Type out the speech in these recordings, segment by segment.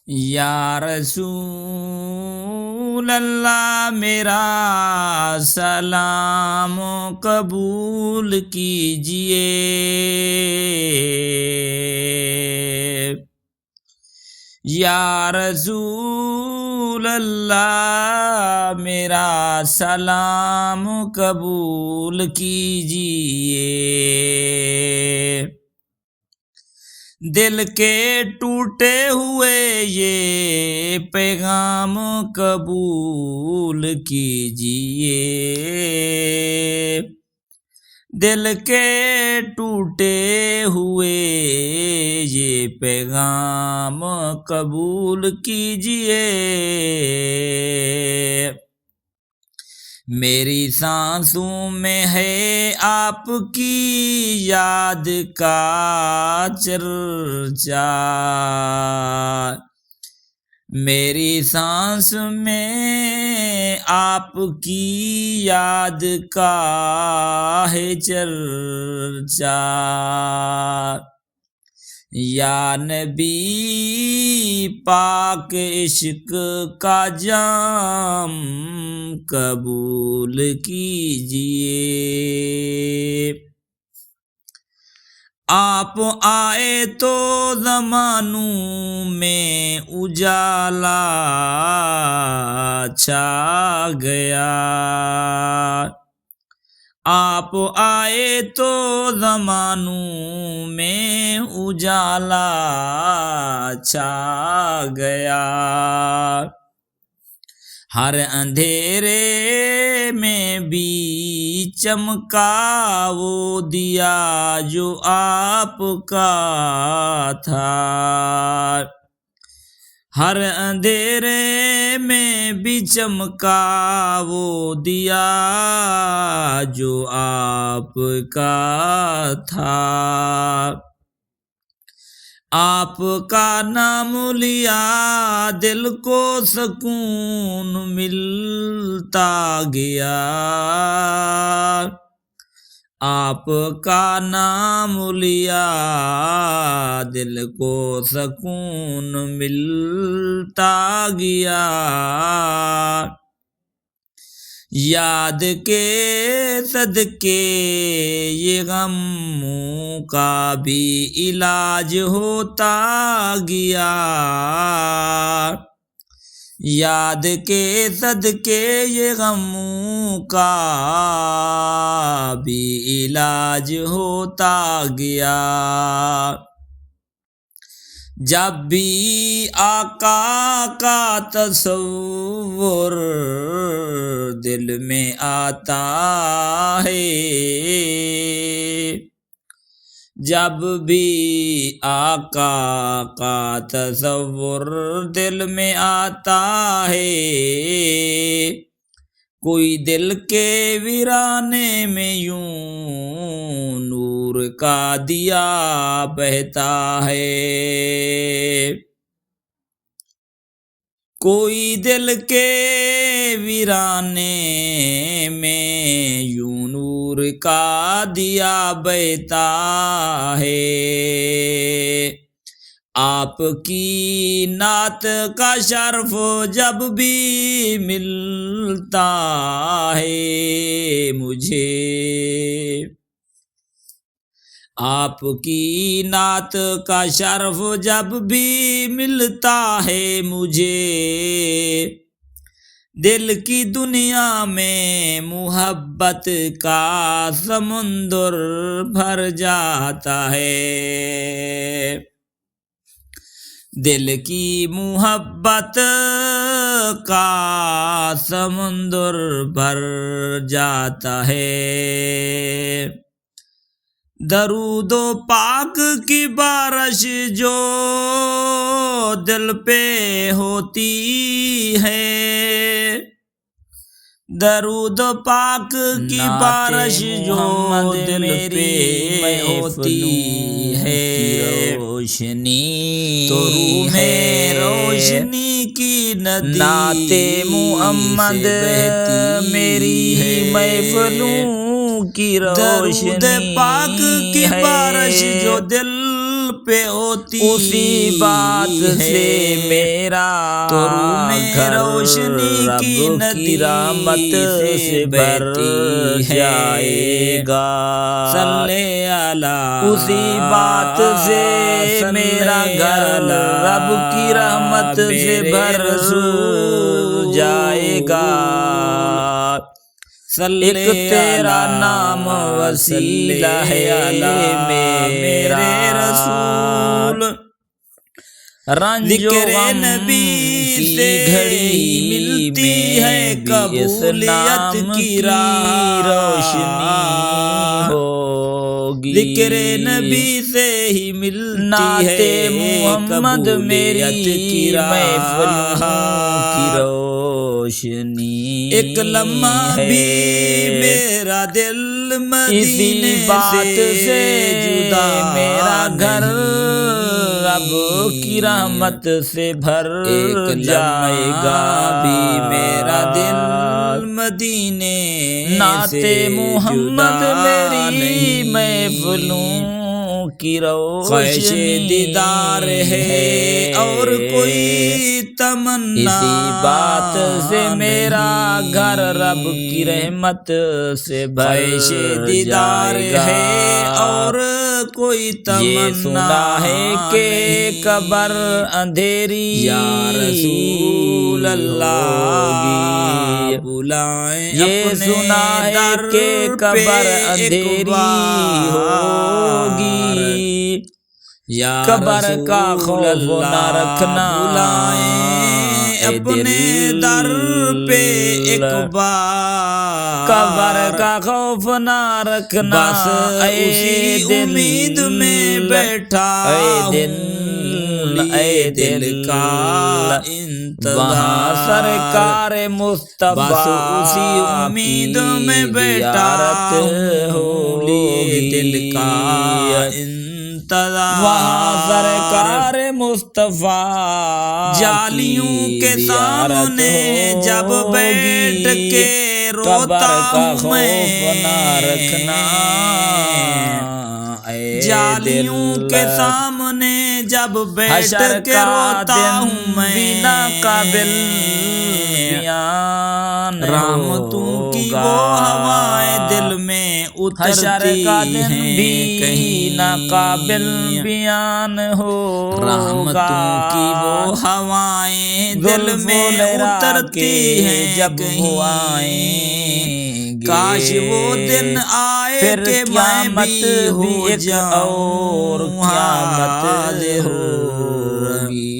یا رسول اللہ میرا سلام قبول کیجئے، یا رسول اللہ میرا سلام قبول کیجئے، دل کے ٹوٹے ہوئے یہ پیغام قبول کیجئے، دل کے ٹوٹے ہوئے یہ پیغام قبول کیجئے، میری سانسوں میں ہے آپ کی یاد کا چرچا، میری سانس میں آپ کی یاد کا ہے چرچا، یا نبی پاک عشق کا جام قبول کیجئے، آپ آئے تو زمانوں میں اجالا چھا گیا، آپ آئے تو زمانوں میں اجالا چھا گیا، ہر اندھیرے میں بھی چمکا وہ دیا جو آپ کا تھا، ہر اندھیرے میں بھی چمکا وہ دیا جو آپ کا تھا، آپ کا نام لیا دل کو سکون ملتا گیا، آپ کا نام لیا دل کو سکون ملتا گیا، یاد کے صدقے یہ غموں کا بھی علاج ہوتا گیا، یاد کے صدقے یہ غموں کا بھی علاج ہوتا گیا، جب بھی آقا کا تصور دل میں آتا ہے، جب بھی آقا کا تصور دل میں آتا ہے، کوئی دل کے ویرانے میں یوں نور کا دیا بہتا ہے، کوئی دل کے ویرانے میں یوں نور کا دیا بہتا ہے، آپ کی نعت کا شرف جب بھی ملتا ہے مجھے، آپ کی نعت کا شرف جب بھی ملتا ہے مجھے، دل کی دنیا میں محبت کا سمندر بھر جاتا ہے، دل کی محبت کا سمندر بھر جاتا ہے، درود و پاک کی بارش جو دل پہ ہوتی ہے، درود و پاک کی بارش جو دل پہ ہوتی ہے، روشنی تو روح میں روشنی کی ندی نعت محمد میری محفلوں کی روشنی، درود پاک کی بارش جو دل پہ ہوتی اسی بات سے میرا تو روح میں روشنی کی ندی رحمت سے بہتی جائے گا۔ صلی علی اسی بات سے میرا گھر رب کی رحمت سے بھر جائے گا۔ ایک تیرا نام وسیلہ ہے میرے رسول، رنج و غم کی گھڑی ملتی ہے قبولیت کی روشنی ہوگی۔ ذکر نبی سے ہی ملتی ہے محمد میری محفلوں کی روشنی۔ ایک لمحہ بھی میرا دل مدینے سے جدا، میرا گھر رب کی رحمت سے بھر جائے گا۔ بھی میرا دل مدینے نعت محمد میری محفلوں کی روشنی دیدار ہے اور کوئی تمنا، اسی بات سے میرا گھر رب کی رحمت سے بھر دیدار ہے اور کوئی تمنا۔ یہ سنا ہے کہ قبر اندھیری یا رسول اللہ بلائیں، یہ سنا ہے کہ قبر اندھیری ہوگی، قبر کا خوف نہ رکھنا، اپنے در پہ ایک بار، قبر کا خوف نہ رکھنا، بس اسی امید میں بیٹھا اے دل کا وہاں سرکار مصطفیٰ، بس اسی امید میں بیٹھا ہوگی، دل کا وہاں سرکار مصطفیٰ جالیوں کے سامنے جب بیٹھ کے روتا ہوں میں، جالیوں کے سامنے جب بیٹھ کے روتا ہوں میں، بنا قابل بیان رحمتوں کی وہ ہوائیں دل میں اترتی ہیں، کہیں ناقابل بیان ہو، رحمتوں کی وہ ہوائیں دل میں اترتی ہیں جب ہوائیں، کاش وہ دن آئے کہ میں بھی ہو جاؤں حاضر ہوگی،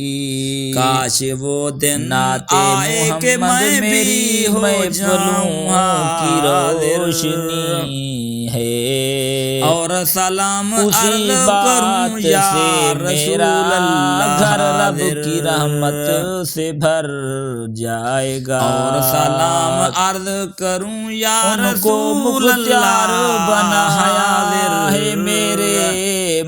کاش وہ دن آئے کہ میں بھی ہو جاؤں حاضر ہے، اور سلام عرض کروں یا رسول اللہ، گھر رب کی رحمت سے بھر جائے گا، اور سلام عرض کروں یا رسول مختار اللہ، بنایا ہے میرے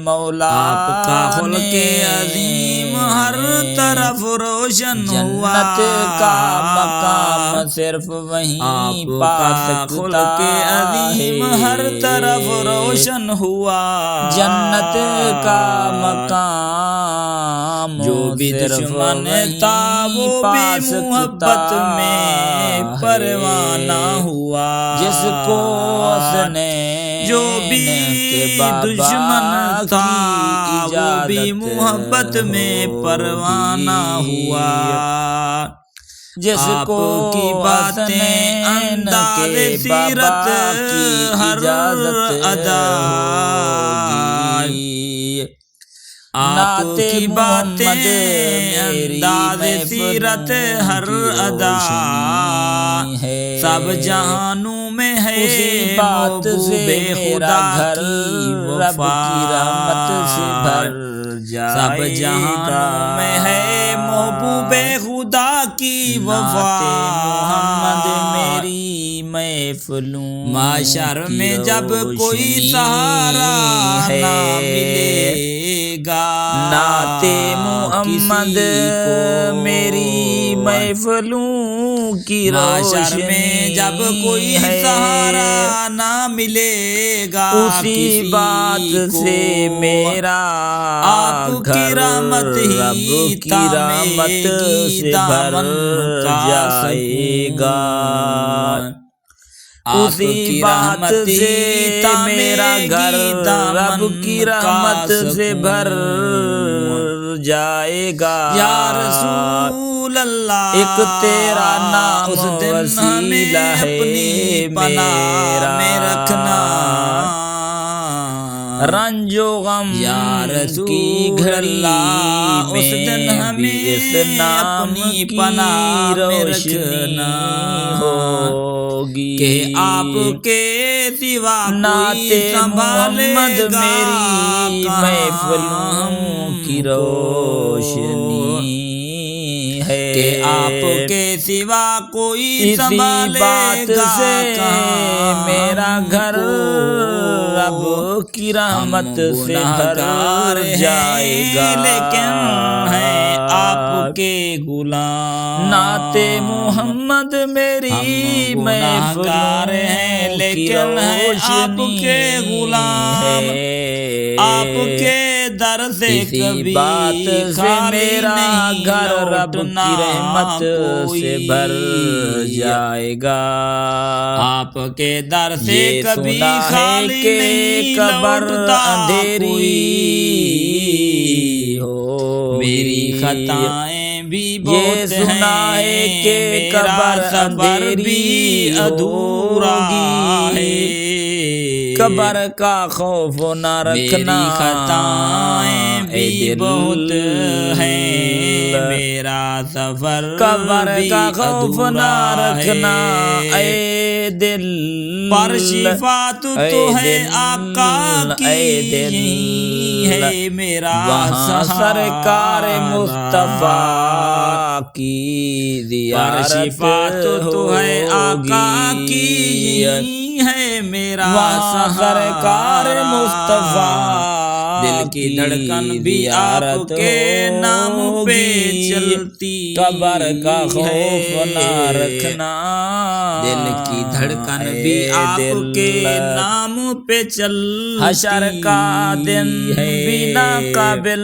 مولا، آپ کا خلق عظیم ہر طرف روشن ہوا، جنت کا مقام صرف وہیں پا سکتا عظیم ہر طرف روشن ہوا، جنت کا مقام جو بھی دشمن تھا وہ بھی محبت میں پروانہ ہوا، جس کو اس نے جو بھی دشمن تھا وہ بھی محبت میں پروانہ ہوا، جس کو کی باتیں انداز سیرت ہر ادا، آپ کی باتیں انداز سیرت ہر ادا، سب جہانوں میں ہے محبوب خدا کی وفا، سب جہانوں میں ہے محبوب خدا کی وفا، محمد میری محفلوں معاشر میں جب کوئی سہارا نہ ملے گا، نعت محمد میری محفلوں کی محشر میں روشنی جب کوئی ہے، سہارا نہ ملے گا اسی کسی بات کو، سے میرا آپ کی گھر رحمت رب ہی کی رحمت تھامے سے گی بھر دامن کا جائے گا، سکون، آپ اسی کی بات رحمت سے ہی تھامے میرا گھر گی رب کی دامن کا رحمت سے بھر سکون۔ جائے گا، یا رسول اللہ ایک تیرا نام اس دن وسیلہ ہمیں ہے اپنی پناہ میرا، میں رکھنا، رنج و غم یا کی رسول گھڑی اللہ اس دن میں بھی اس ہمیں نام اپنی کی پناہ میں روشنی رکھنا، ہوگی، کہ آپ کے سوا نعت کوئی سنبھالے محمد گا میری کہاں محفلوں کی ہم کو، روشنی ہے، کہ آپ کے سوا کوئی اسی سنبھالے بات گا سے کہاں میرا ہم گھر کو، رب کی ہم رحمت سے بھر گناہگار جائے ہیں گا، لیکن ہیں آپ کے غلام، نعت محمد ہم میری گناہگار ہیں محفلوں کی لیکن ہیں آپ کے روشنی غلام، ہے، آپ کے در سے اسی کبھی بات سے خالی میرا نہیں گھر رب لوٹنا کی رحمت سے بھر کوئی، جائے گا، آپ کے در سے یہ کبھی سنا ہے خالی کہ نہیں قبر لوٹتا اندھیری کوئی، ہوگی، میری خطائیں بھی یہ بہت سنا ہے ہیں، کہ میرا قبر صبر بھی اندھیری ادھورا ہوگی، ہے، قبر کا خوف نہ رکھنا میری خطائیں اے بھی دل، بہت ہیں، میرا سفر قبر بھی کا خوف نہ ادھورا رکھنا ہے، اے دل، پر شفاعت تو اے ہے دل، آقا کی اے دل، یہی ہے میرا وہاں سرکار سہارا، مصطفیٰ کی پر زیارت شفاعت تو ہے آقا کی ہوگی، یہی ہے میرا وہاں سرکار مصطفیٰ دل کی دھڑکن بھی آپ زیارت کے نام پہ ہوگی، چلتی قبر کا خوف نہ ہے، رکھنا، دل کی دھڑکن بھی اے آپ دل، کے نام پہ چلتی حشر کا دن ہے، بھی ناقابل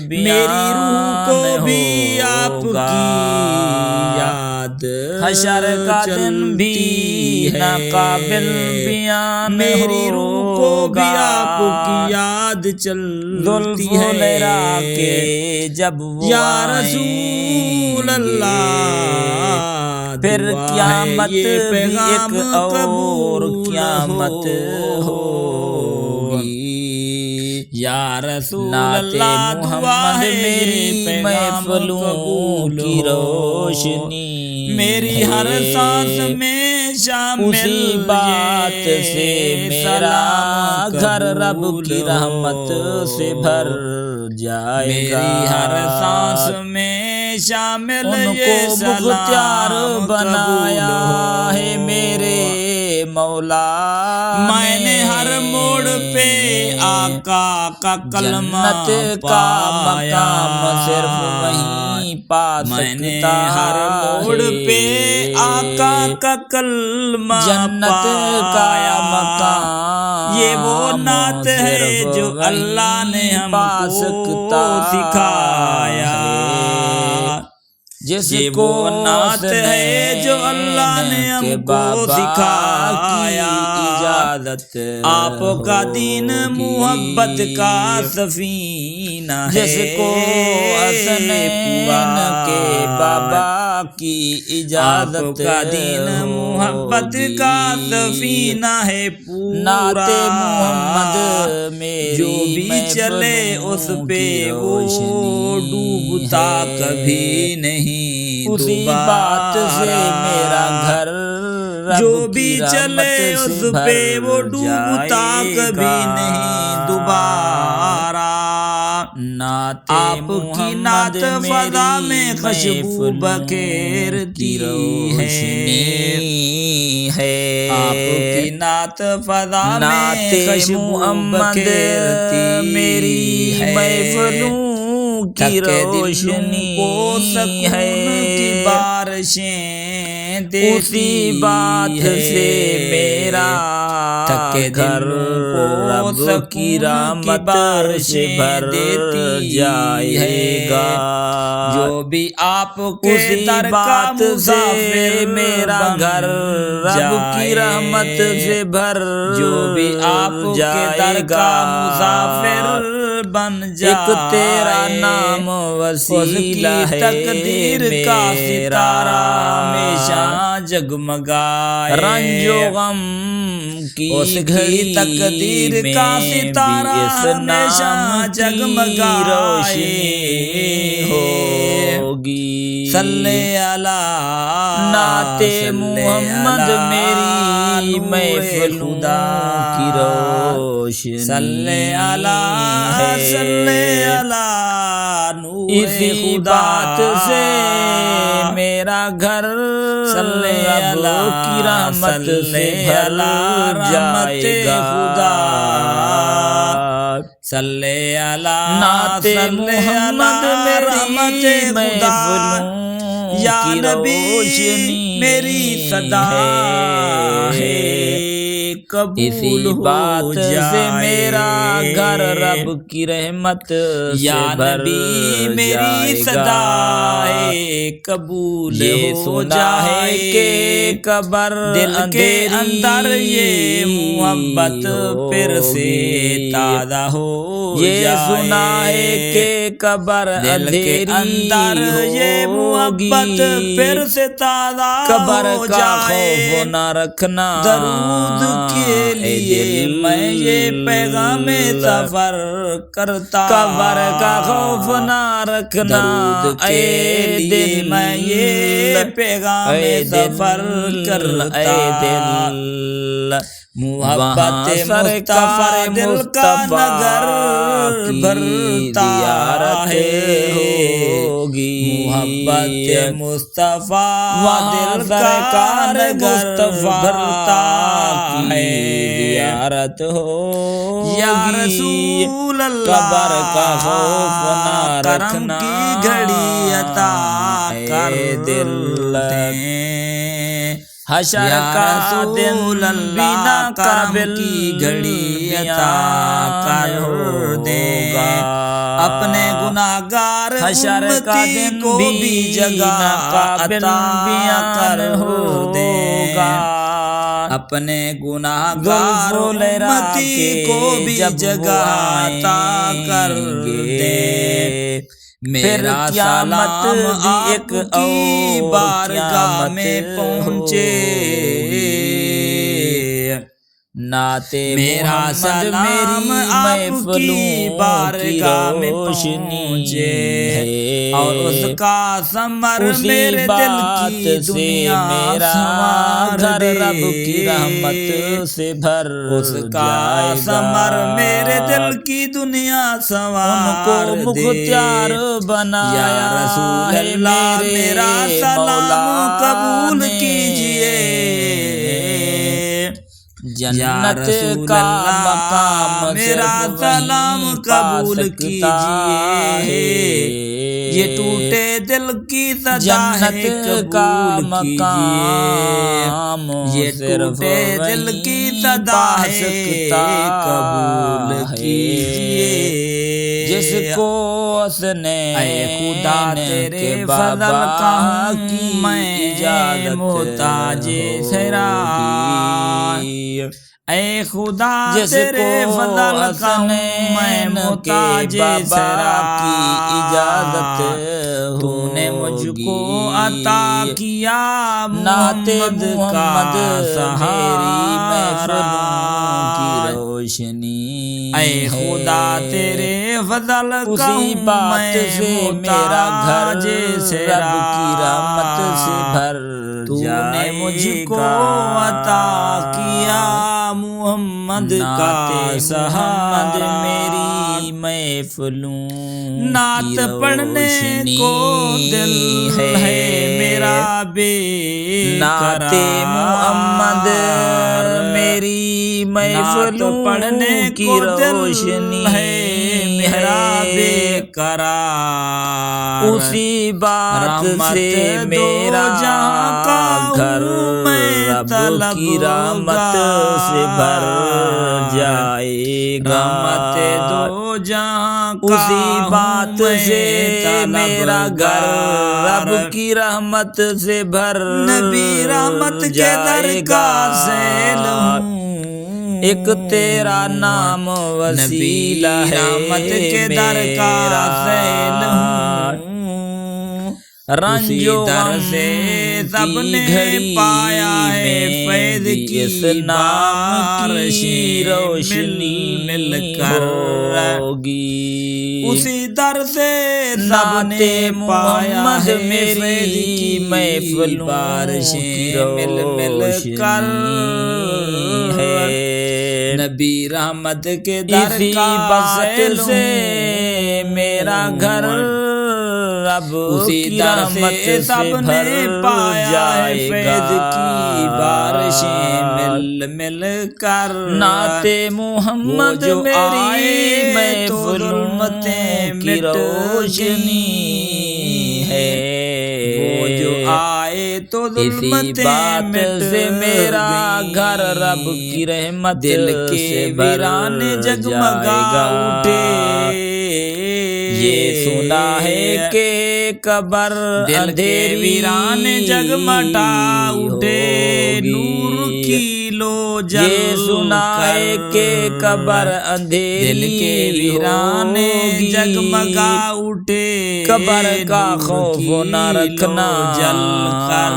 میری روح کو بیان بھی آپ ہوگا، کی یاد حشر کا دن بھی چلتی ہے، ناقابل بیان میری روح کو بھی ہوگا، آپ کی یاد چلتی ذوالفلیرا ہے، کے جب وہ یا آئیں رسول گے، اللہ پھر دعا ہے قیامت یہ بھی ایک پیغام اور قبول قیامت ہوگی، یا رسول نعت اللہ دعا محمد ہے میری یہ پیغام محفلوں قبول کی ہو، روشنی میری ہر سانس میں شامل اسی بات سے یہ میرا سلام گھر رب قبول کی رحمت سے بھر جائے گا، میری ہر سانس میں شامل ان یہ کو مختار سلام بنایا قبول ہے ہو، میرے مولا میں نے ہر موڑ پہ آقا کا کلمہ جنت کا پایا، مقام صرف وہیں پا میں نے سکتا ہر موڑ پہ آقا کا کلمہ جنت کا پایا، یہ وہ نعت ہے صرف جو اللہ نے وہیں ہم پا کو سکتا سکھایا، ہے، جس یہ کو وہ نعت ہے جو اللہ نے ہم کے کو بابا سکھایا، کی اجازت آپ کا دین ہوگی، محبت کا سفینہ ہے، جس کو حسنین کے بابا کی اجازت آپ کا دین محبت ہوگی، کا سفینہ ہے نعت پورا، محمد میری جو بھی چلے اس پہ وہ ڈوبتا کبھی نہیں اسی دوبارہ، بات سے میرا گھر جو رب بھی کی چلے رحمت اس سے پہ وہ بھر ڈوبتا جائے کبھی گا، نہیں دوبارہ، نعت آپ کی نعت محمد فضا میں میری خوشبو محفلوں بکھیرتی کی روشنی ہے، آپ کی نعت فضا نعت میں خوشبو محمد بکھیرتی میری ہے، محفلوں کی روشنی کو سکون کی ہے، بارشیں دیتی اسی بات سے میرا گھر رب کی رحمت سے بھر جائے گا، جو بھی آپ کے در کا مسافر میرا گھر رب کی رحمت سے بھر جو بھی آپ کے در کا مسافر بن جائے، ایک تیرا نام وسیلہ ہے، تقدیر کا ستارہ ہمیشہ جگمگائے، رنج و غم کی اس گھڑی تقدیر میں کا ستارہ بھی اس ہمیشہ نام کی جگمگائے روشنی ہوگی، صلی اللہ نعت محمد میری محفلوں کی روشنی صلی اللہ ہے، صلی اللہ نور اسی خدا بات سے میرا گھر صلی رب کی رحمت سے بھر جائے گا، صلی اللہ نعت محمد میری محفلوں یا کی نبی روشنی میری صدا ہے قبول اسی ہو بات جائے، سے میرا گھر رب کی رحمت یا سے بھر نبی میری جائے صدا گا، ہے قبول یہ ہو سنا ہے جائے، کہ قبر دل کے اندر یہ محبت پھر سے ہوگی، تازہ ہو یہ جائے، سنا ہے کہ قبر دل کے اندر یہ محبت پھر سے تازہ قبر ہو کا جائے، خوف نہ رکھنا، درود کے لیے میں یہ پیغام سفر کرتا، قبر کا خوف نہ رکھنا، درود کے لیے میں یہ پیغام سفر کرتا، محبت مصطفیٰ دل کا نگر بھرتا ہے، محبت مصطفیٰ دل کا نگر بھرتا ہے، زیارت ہو یا رسول اللہ قبر کا خوف نہ کرم رکھنا، کی گھڑی عطا کر دل حشر یا کا دن رسول اللہ بنا قابل کی گھڑی عطا کر دے، اپنے گناہگار حشر کا امتی دن کو بھی جگہ قابل عطا کر دے، ہوگا، اپنے گناہگار امتی کو بھی جگہ عطا کر دے، میرا قیامت سلام بھی آپ ایک کی بارگاہ میں پہنچے، نعت میرا محمد سلام میری آپ کی بارگاہ میں پہنچے، اور اس کا ثمر میرے دل کی دنیا سنوار دے، رب کی رحمت سے بھر اس کا ثمر میرے دل کی دنیا سنوار کو دے، مختار بنایا یا رسول اللہ میرا سلام قبول کیجئے، جنت کا مقام میرا سلام قبول کیجئے، یہ ٹوٹے دل کی صدا ہے قبول کیجئے، یہ ٹوٹے دل کی صدا ہے قبول کیجئے، جس کو اس نے اے خدا تیرے فضل کا ہوں میں محتاج سرا، اے خدا تیرے فضل کا ہوں میں محتاج سرا کی اجازت تو نے مجھ کو عطا کیا محمد کا سہارا کی روشنی، اے خدا تیرے فضل کا ہوں میں میرا گھر سرا رب کی رحمت سے بھر تو نے مجھ کو عطا کیا محمد کا سہارا، میری محفلوں نعت پڑھنے کو دل ہے میرا بے نعت محمد میری محفلوں پڑھنے کی کو دل روشنی ہے محراب قرار اسی بات سے میرا گھر رب کی رحمت سے بھر جائے گا دو جہاں اسی بات سے میرا گھر رب کی رحمت سے بھر نبی رحمت کے در کا سیل ہوں ایک تیرا نام وسیلہ ہے رحمت کے در کا سیل ہوں رنجو در سے سب نے پایا ہے فیض کی نام کی روشنی مل کر ہوگی اسی در سے سب نے پایا ہے فیض کی محفلوں بارشیں مل مل کر ہے نبی رحمت کے در کا سیل سے میرا گھر رب اسی در سے سب نے پایا ہے فیض کی بارشیں مل مل کر نعت محمد میری محفلوں کی روشنی ہے وہ جو آئے تو ظلمتیں بات سے میرا گھر رب کی رحمت دل کے ویران جگمگا اٹھے یہ سنا ہے کہ قبر دل کے ویران جگمٹا اٹھے نور کی لو جل یہ سنا ہے کہ قبر اندھیری دل کے ویران جگمگا اٹھے قبر کا خوف نہ رکھنا جل کر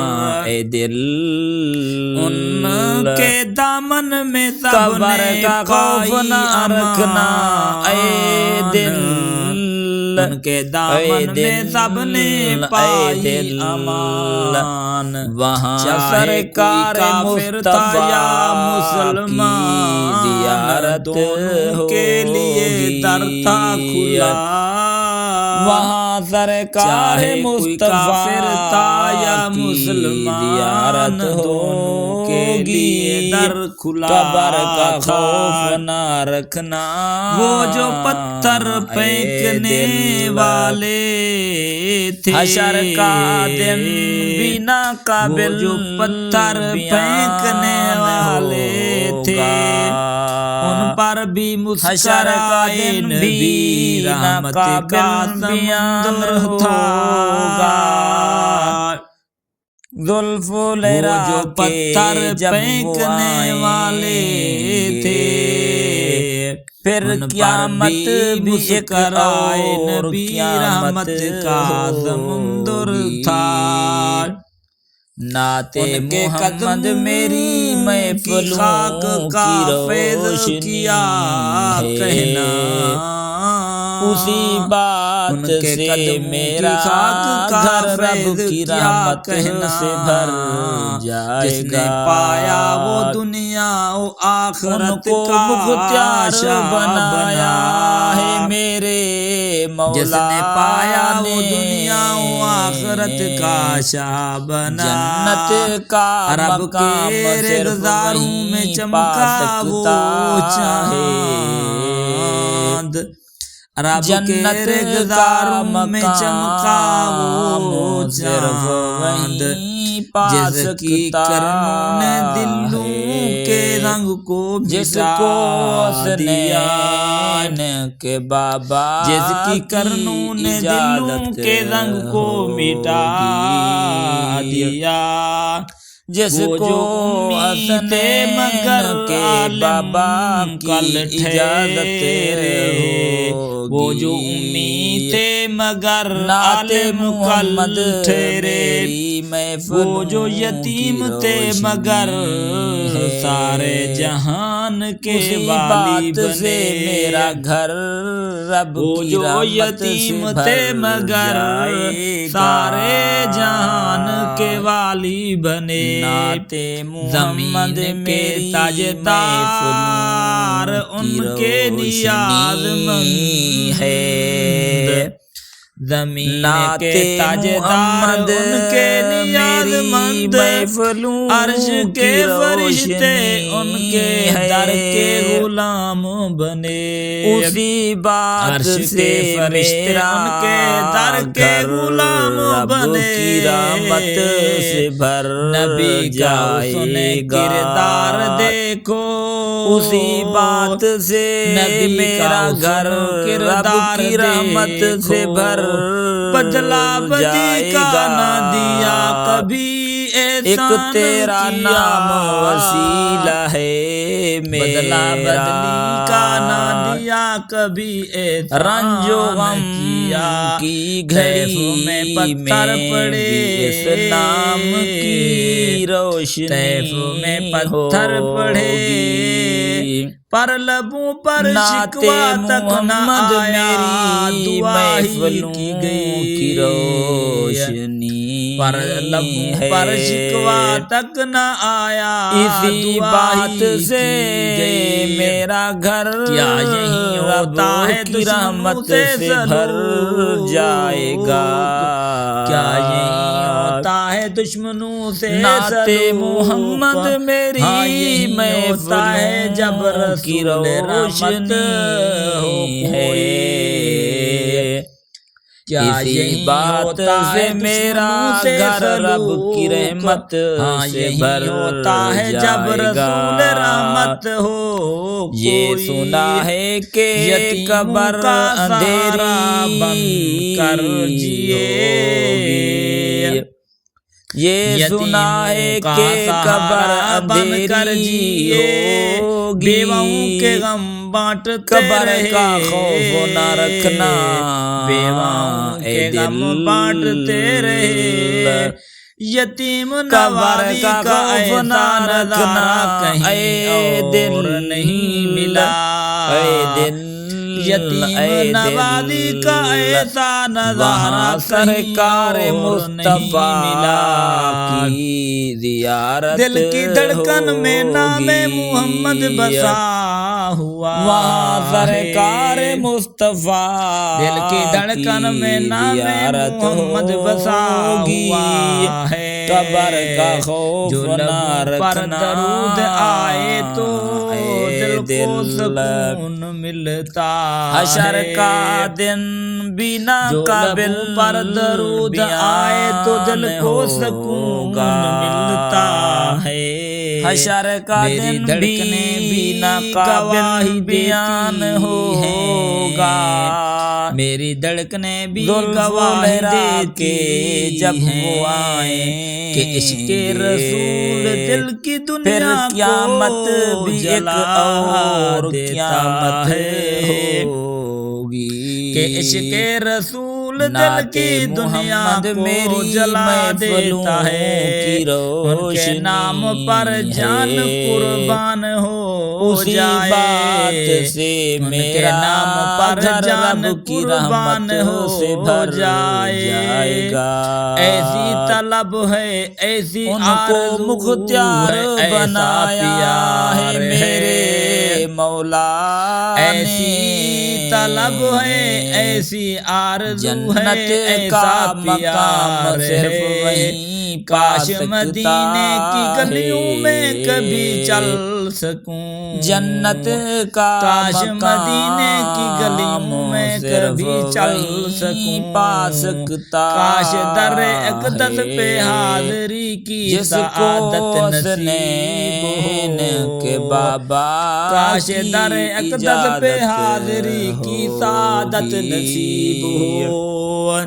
اے دل ان کے دامن میں قبر کا خوف نہ رکھنا اے دل ان کے دامن میں سب نے پائی امان وہاں سرکار مصطفیٰ یا مسلمان زیارت کے لیے در تھا کھلا وہاں سرکار مصطفیٰ یا مسلمان زیارت دونوں کے لیے در کھلا قبر کا خوف نہ رکھنا وہ جو پتھر پھینکنے والے تھے حشر کا دن بھی ناقابل جو پتھر پھینکنے والے تھے ان پر بھی مسکرائے نبی رحمت کا سمندر تھا زلف وہ جو پتھر پھینکنے والے تھے پھر قیامت بھی ایک مسکرائے اور نبی رحمت کا سمندر تھا نعت ان کے محمد قدموں میری محفلوں خاک کا کی فیض روشنی کیا ہے کہنا اسی بات ان کے سے قدموں میرا کی خاک کا گھر رب فیض کی کیا رحمت کہنا سے بھر جائے جس نے گا پایا وہ دنیا و ان آخرت کو کا مختار شاہ بنایا ہے میرے مولا جس نے پایا وہ دنیا و آخرت کا شاہ بنا جنت کا رب مقام کے صرف رخساروں میں وہیں چمکا پا وہ سکتا چاند رب کے جنت کا رخساروں میں چمکا مقام وہ صرف چاند وہیں پا جس کی سکتا کرنوں نے دلوں ہے کے رنگ کو جس مٹا کو دیا کے بابا جس کی کرنوں نے دلوں کے رنگ کو مٹا دیا جس وہ کو جو امید مگر کے بابا کل اجازت وہ جو امید مگر نعت عالم محمد ٹھہرے وہ جو یتیم تھے مگر سارے جہان کے والی سے میرا گھر رب وہ کی جو رحمت یتیم سے تھے بھر مگر جائے گا۔ سارے جہان کے والی بنے نعت محمد زمین کے میری تاجدار محفلوں ان کی کے نیاز روشنی مند ہے زمین نعت کے تاجدار محمد ان کے نیاز مند، محفلوں عرش کے کی فرشتے ان کے روشنی در کے ہے، غلام بنے، اسی بات عرش سے کے فرشتے میرا ان کے در کے گھر غلام رب بنے، کی رحمت سے بھر نبی کا حسن جائے گا، کردار دیکھو، اسی بات سے نبی میرا کا گھر حسن رب کردار کی رحمت سے دیکھو، بھر بدلا بدی جائے کا گا، نہ دیا کبھی ایک احسان تیرا کیا، نام وسیلہ ہے بدلا میرا، بدلی کا نہ دیا کبھی رنج و احسان غم کیا، کی طیف میں گھڑی پتھر میں پڑے، بھی اس نام کی روشنی طیف میں پتھر پڑے، ہوگی، پر لبوں پر نعت شکوا تک نہ محمد آیا، میری دعا ہی محفلوں کی کی گئی، روشنی پر لبوں ہے، پر شکوا تک نہ آیا، اسی دعا بات ہی سے کی گئی، میرا گھر کیا یہی رب ہوتا ہے کی دشمنوں رحمت سے سے بھر سلوک، جائے گا، کیا یہی ہوتا ہے دشمنوں سے نعت سلوک، محمد میری ہاں یہی ہوتا ہے جب محفلوں کی رسول رحمت ہو روشنی کوئی، ہے، کیا اسی یہی بات ہوتا سے ہے میرا دشمنوں سے گھر رب کی سلوک، رحمت ہاں سے یہی بھر ہوتا ہے جب جائے گا، رسول رحمت ہو یہ کوئی، سنا ہے کہ یتیموں قبر کا اندھیری سہارا بن کر جیے، ہوگی، یہ سنا ہے یتیموں کا کہ قبر سہارا بن کر اندھیری جیے، ہوگی، بیواؤں کے غم بانٹتے قبر رہے، کا خوف نہ رکھنا بیواؤں اے کے غم دل، بانٹتے رہے، یتیم قبر نوازی کا کا خوف نہ ایسا رکھنا نظارہ کہیں اے دل، اور نہیں ملا، اے دل، یتیم اے نوازی دل، کا ایسا نظارہ وہاں کہیں سرکار اور نہیں ملا، مصطفیٰ کی زیارت دل کی دھڑکن میں نام محمد ہوگی، بسا ہوا وہاں سرکار ہے، مصطفیٰ دل کی دھڑکن میں کی نام زیارت محمد بسا ہوگی، ہوا ہے، قبر کا خوف جو نہ لبوں پر رکھنا درود آئے تو اے دل کو سکون ملتا حشر کا ہے، دن بنا جو قابل لبوں پر درود آئے تو دل بیان کو ہوگا، سکون ملتا ہے، حشر کا میری دن دھڑکنیں بھی نہ گواہی قابل بیان دیتی ہوگا، ہیں، میری دھڑکنیں بھی زلف گواہی لہرا دیتی کے جب وہ ہیں کہ عشق آئیں رسول گے، دل کی پھر دنیا قیامت کو بھی ایک جلا اور دیتا قیامت ہے، ہوگی، کہ عشق رسول دل نعت کی دنیا محمد کو میری جلا محفلوں دیتا ہے، کی ان کے نام پر روشنی جان ہے، قربان ہو اسی جائے، بات سے ان کے میرا نام پر گھر جان رب کی قربان رحمت سے ہو بھر جائے جائے، گا، ایسی طلب ہے، ایسی ان کو آرزو مختار ہے، ایسا بنایا ہے پیار میرے مولا نے، ایسی طلب ہے، ایسی آرزو جنت ہے، کا ایسا مقام پیار صرف ہے، وہیں پا کاش سکتا مدینے کی گلیوں میں کبھی ہے، چل سکوں، جنت کا کاش مدینے کی مقام گلیوں میں صرف کبھی چل وہیں پا سکوں، سکتا کاش در اقدس پہ ہے، حاضری کی جس کو سعادت نصیب حسنین کے ہو، بابا کاش کی در اقدس پہ اجازت حاضری کی سعادت نصیب ہوگی، ہو،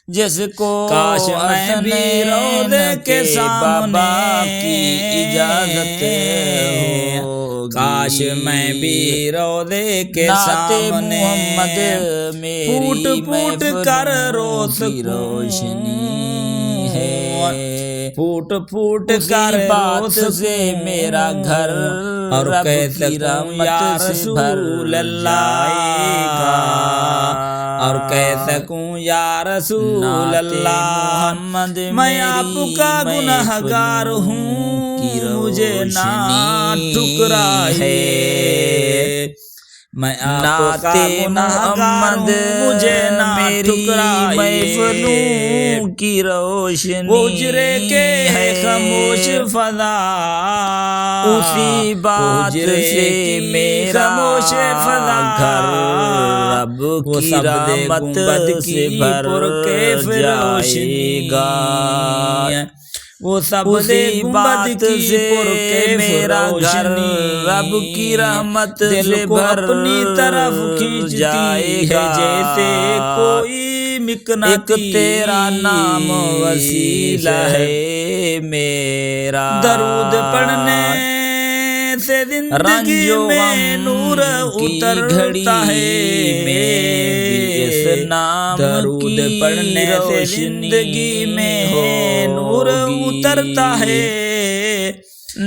جس کو کاش میں بھی حسنین روضے کے سامنے، بابا کی اجازت ہوگی، کاش میں بھی روضے کے نعت سامنے محمد پھوٹ میری پھوٹ کر رو محفلوں کی سکوں، روشنی ہے، پھوٹ پھوٹ اسی کر رو بات سکوں، سے میرا گھر اور رب کہہ کی سکوں رحمت یا سے رسول بھر اللہ، جائے گا، اور کہہ سکوں یا رسول نعت اللہ، محمد میں آپ میری کا گنہگار محفلوں کی ہوں، مجھے نہ روشنی ٹھکرائیے، ہے، میں آپ نعت کا گنہگار محمد ہوں، مجھے نہ میری ٹھکرائیے۔ محفلوں کی روشنی حجرے کے خاموش فضا، اسی بات حجرے سے کی میرا خاموش فضا، گھر رب وہ کی سبز رحمت گنبد سے کی بھر پرکیف جائے گا۔ وہ سبز اسی گنبد بات کی سے پرکیف میرا گھر روشنی رب کی رحمت دل سے کو بھر اپنی طرف کھینچتی جائے ہے، گا۔ جیسے کوئی مکناطیس۔ ایک تیرا نام وسیلہ ہے میرا، درود پڑھنے سے زندگی رنج و میں غم نور کی اترتا گھڑی ہے، میں بھی اس نام درود کی پڑھنے سے روشنی زندگی میں نور اترتا ہے،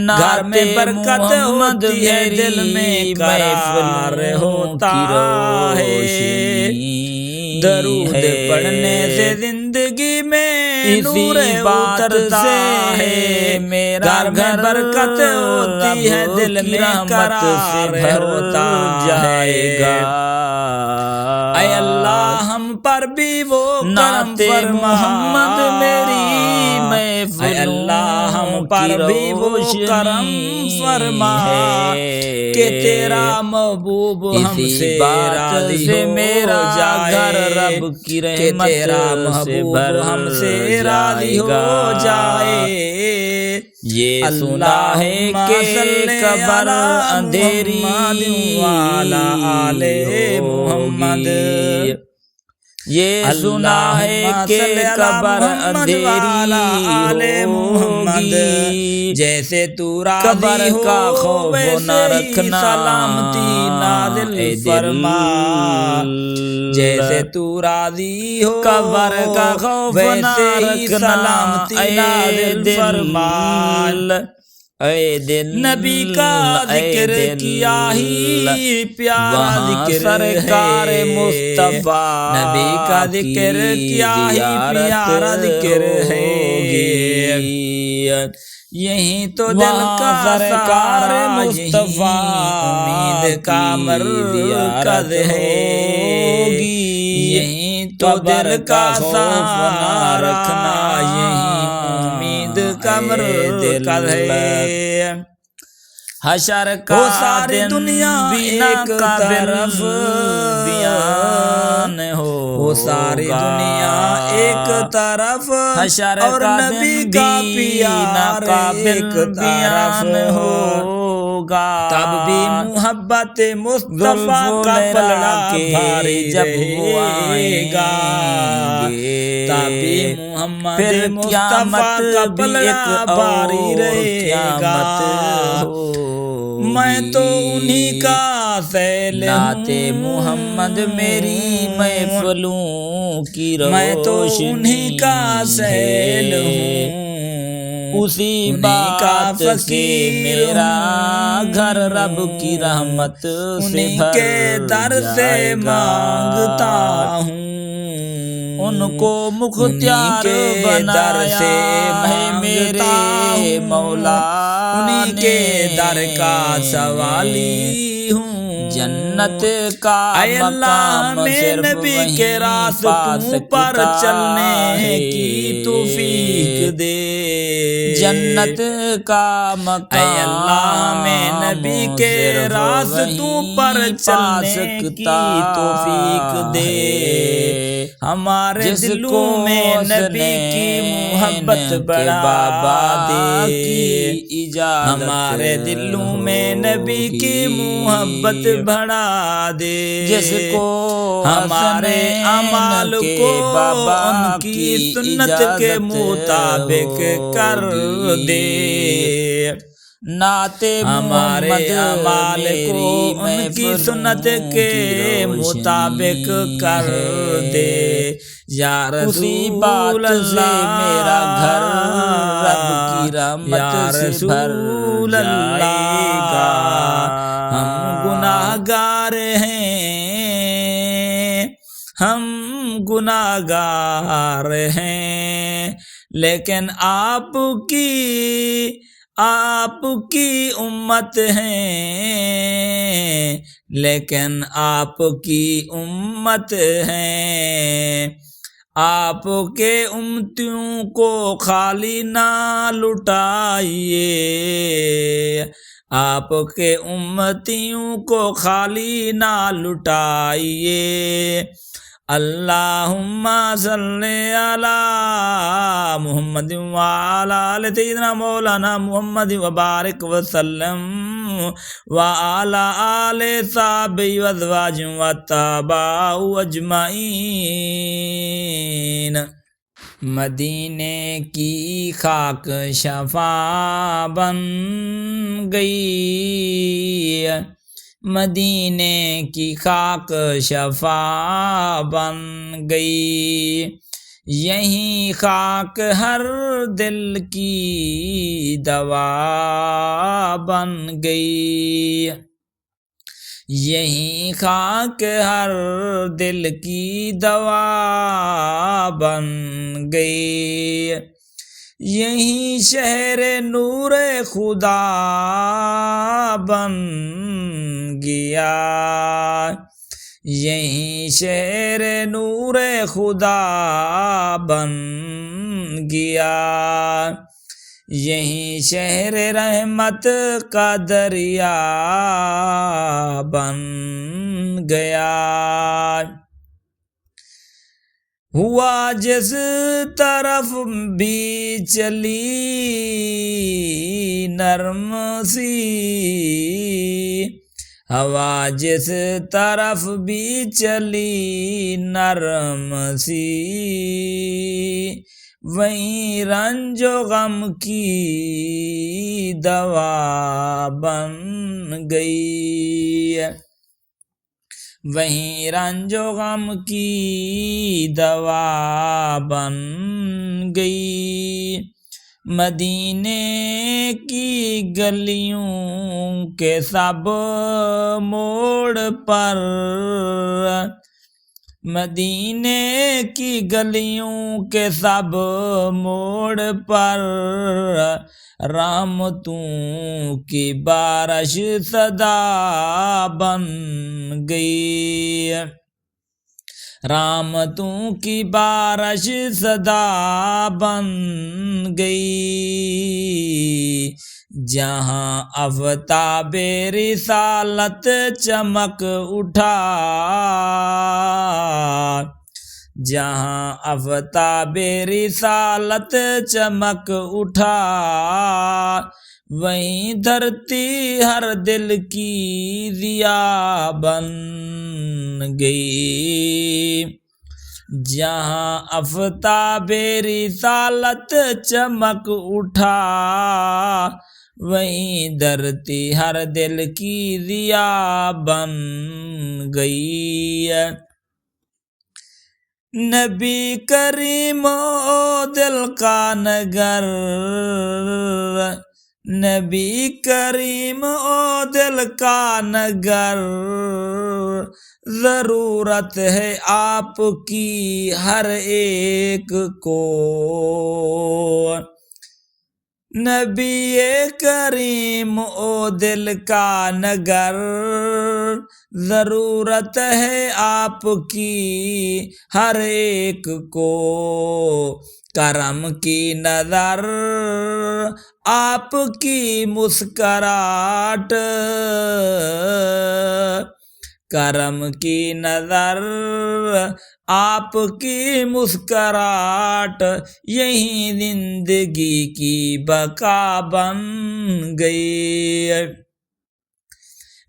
گھر میں برکت ہوتی ہے، دل میں قرار ہوتا ہے، درود پڑھنے سے زندگی میں نور اترتا ہے، گھر میں برکت ہوتی ہے، دل میں قرار ہوتا جائے گا۔ اے اللہ ہم پر بھی وہ کرم فرما، محمد میری محفلوں اے اللہ ہم پر بھی وہ کرم فرما ہے، کہ تیرا محبوب ہم سے راضی ہو میرا جائے، گھر رب کی کہ رحمت تیرا سے محبوب بھر ہم سے راضی ہو جائے گا۔ جائے۔ یہ سنا ہے کہ قبر اندھیری محمد، یہ سنا ہے کہ قبر اندھیری ہوگی، جیسے تو قبر راضی کا ہو خوف نہ ویسے ہی رکھنا سلامتی نازل اے فرما، دل، جیسے تو راضی ہو قبر کا خوف نہ ویسے ہی رکھنا سلامتی نازل فرما، اے دل، نبی کا ذکر اے دل، کیا ہی پیارا وہاں ذکر سرکار ہے، مصطفیٰ نبی کا ذکر کیا ہی پیارا ذکر ہے، یہی تو دل کا سرکار مصطفیٰ امید کا مرکز ہے، یہی تو دل کا سہارا رکھنا، یہی امید کا مرکز ہے۔ حشر وہ کا ساری دن دنیا بنا ایک طرف بیان ہوگا، وہ ساری دنیا ایک طرف حشر اور کا نبی دن کا بھی پیار ناقابل ایک طرف بیان ہوگا، تب بھی محبت مصطفیٰ کا پلڑا بھاری رہے گا، تب بھی محمد مصطفیٰ کا پلڑا بھاری رہے گا، میں تو انہی کا سیل ہوں، نعت محمد میری محفلوں کی روشنی میں تو انہی کا سیل ہوں، اسی بات سے میرا گھر رب کی رحمت سے انہی بھر کے در سے جائے گا۔ مانگتا ہوں، ان کو مختار انہی کے در بنایا سے ہے میرے مانگتا ہوں، مولا انہی نے، کے در کا سوالی ہوں، جنت کا اے اللہ مقام ہمیں صرف نبی کے وہیں پا راستوں پر سکتا چلنے ہے، کی توفیق دے، جنت کا اے اللہ ہمیں مقام نبی کے صرف راستوں پر وہیں پا چلنے کی سکتا توفیق دے، ہے، ہمارے جس دلوں کو میں نبی کی محبت بڑھا بابا دے، کی اجازت ہمارے دلوں میں نبی کی محبت بڑھا دے، جس کو ہمارے اعمال کو بابا ان کی سنت کے مطابق کر دے، نعت ہمارے اعمال کو ان کی سنت کے مطابق کر دے، یا رسول بات سے اللہ میرا گھر رب کی رحمت یا سے بھر رسول اللہ، جائے گا۔ ہم گناہگار ہیں، ہم گناہگار ہیں، لیکن آپ کی آپ کی امت ہیں لیکن آپ کی امت ہیں، آپ کے امتیوں کو خالی نہ لٹائیے، آپ کے امتیوں کو خالی نہ لٹائیے، اللہم صلی علی محمد وعلی آل سیدنا مولانا محمد وبارک وسلم وعلی آل صحابہ وازواج واتباع اجمعین۔ مدینے کی خاک شفا بن گئی، مدینے کی خاک شفا بن گئی، یہی خاک ہر دل کی دوا بن گئی، یہی خاک ہر دل کی دوا بن گئی، یہی شہر نور خدا بن گیا، یہی شہر نور خدا بن گیا، یہی شہر رحمت کا دریا بن گیا۔ ہوا جس طرف بھی چلی نرم سی، ہوا جس طرف بھی چلی نرم سی، وہیں رنج و غم کی دوا بن گئی، وہیں رنج و غم کی دوا بن گئی، مدینے کی گلیوں کے سب موڑ پر، مدینے کی گلیوں کے سب موڑ پر رحمتوں کی بارش صدا بن گئی، رحمتوں کی بارش صدا بن گئی، جہاں آفتاب رسالت چمک اٹھا، جہاں آفتاب رسالت چمک اٹھا، وہیں دھرتی ہر دل کی ضیا بن گئی، جہاں آفتاب رسالت چمک اٹھا، وہیں دھرتی ہر دل کی ضیا بن گئی۔ نبی کریم او دل کا نگر، نبی کریم او دل کا نگر، ضرورت ہے آپ کی ہر ایک کو، نبی کریم او دل کا نگر، ضرورت ہے آپ کی ہر ایک کو، کرم کی نظر آپ کی مسکراہٹ، کرم کی نظر آپ کی مسکراہٹ، یہی زندگی کی بقا بن گئی۔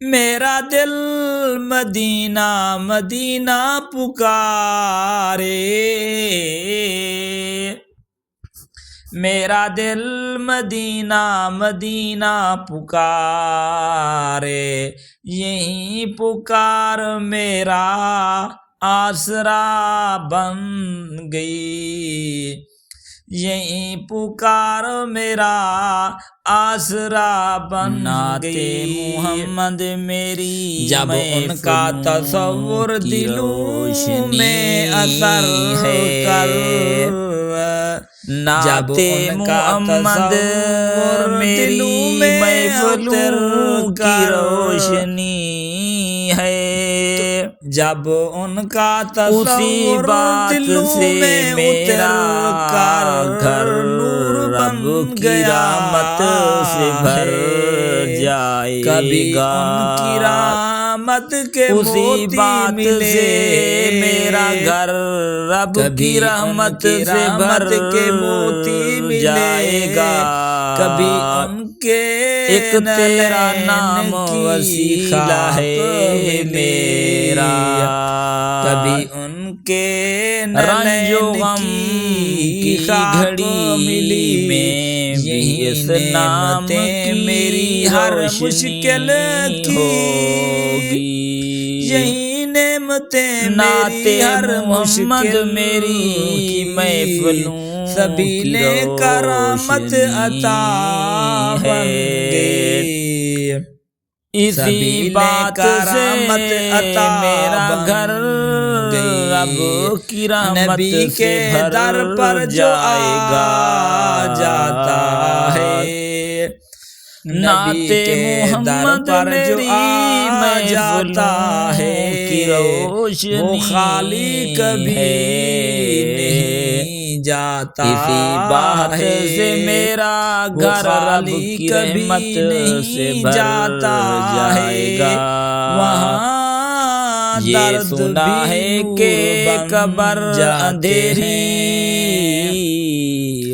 میرا دل مدینہ مدینہ پکارے، میرا دل مدینہ مدینہ پکارے، یہی پکار میرا آسرا بن گئی، یہی پکار میرا آسرا بن گئی۔ محمد میری جب ان کا تصور دلوں میں اثر کر نعت محمد میری محفلوں کی روشنی ہے، جب ان کا اسی بات سے میرا گھر رب کی رحمت سے بھر جائے کبھی گا، ان کی رحمت کے اسی موتی بات ملے، سے میرا گھر رب کی رحمت سے بھر کے موتی ملے جائے گا، کبھی ان کے ایک تیرا نام وسیلہ ہے میرا، کبھی ان کے رنج و غم کی گھڑی میں بھی اس نام کی میری ہر مشکل کی ہوگی، یہی نعمتیں نعت میری ہر محمد مشکل میری کی محفلوں سبھی کی نے کرامت عطا روشنی بن گئی، اسی بات سے عطا میرا بن گھر گئی، رب کی رحمت نبی سے کے بھر در پر جو جائے گا، جاتا ہے، نعت محمد میری محفلوں کی روشنی وہ خالی کبھی ہے، نہیں جاتا، اسی بات سے میرا گھر رب کی رحمت سے بھر جائے گا، وہاں یہ سنا ہے کہ قبر اندھیری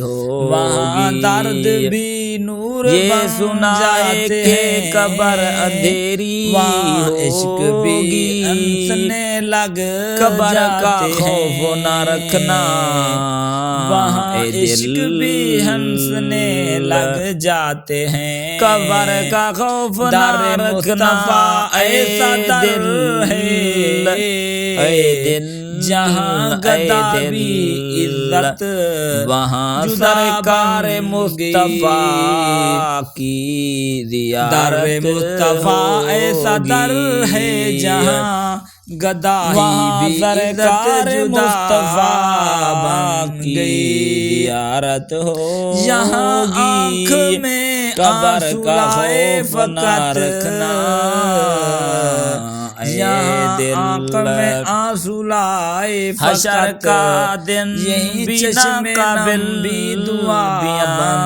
ہوگی، وہاں درد بھی نور یہ سنا ہے کہ قبر اندھیری عشق بھی ہنسنے لگ قبر کا جاتے خوف نہ رکھنا، وہاں اے عشق دل بھی ہنسنے لگ جاتے ہیں، قبر کا خوف نہ رکھنا، ایسا در ہے اے دل جہاں گدا بھی عزت وہاں سرکار مصطفیٰ کی زیارت مصطفیٰ ایسا در ہے جہاں گدا بھی سرکار مصطفیٰ کی زیارت ہوگی، یہاں آنکھ میں قبر کا آنسو خوف نہ فقط رکھنا، یہاں آنکھ میں آنسو لائے حشر کا دن یہی بھی چشم ناقابل بھی دعا بن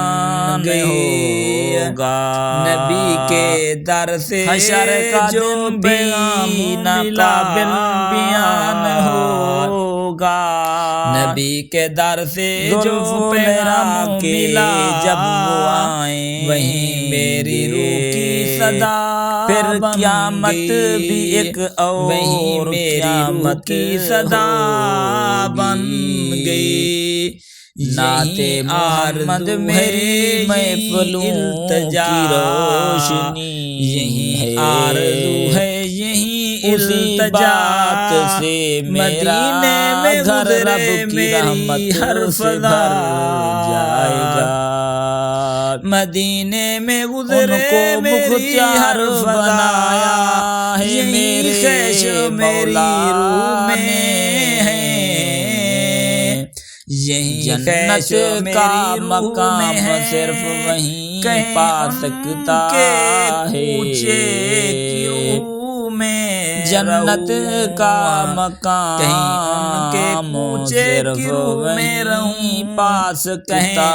گئی ہوگا، نبی کے در سے حشر کا جو دن بھی پیغام ناقابل بیان ہوگا، نبی کے در سے جو پیغام ملا جب وہ آئیں وہیں میری روح کی صدا پھر بن قیامت گئی، بھی ایک اور وہیں میری روح کی صدا بن گئی، نعت محمد میری محفلوں کی روشنی یہی ہے، آرزو ہے یہی اسی بات سے میرا گھر رب کی رحمت سے بھر جائے گا، مدینے میں ان گزرے کو میری مختار ہر بنایا ہے میرے خیش میری روح میں ہے، یہی جنت کا مقام صرف وہیں پا سکتا ہے، جنت کا مقام صرف وہیں پا سکتا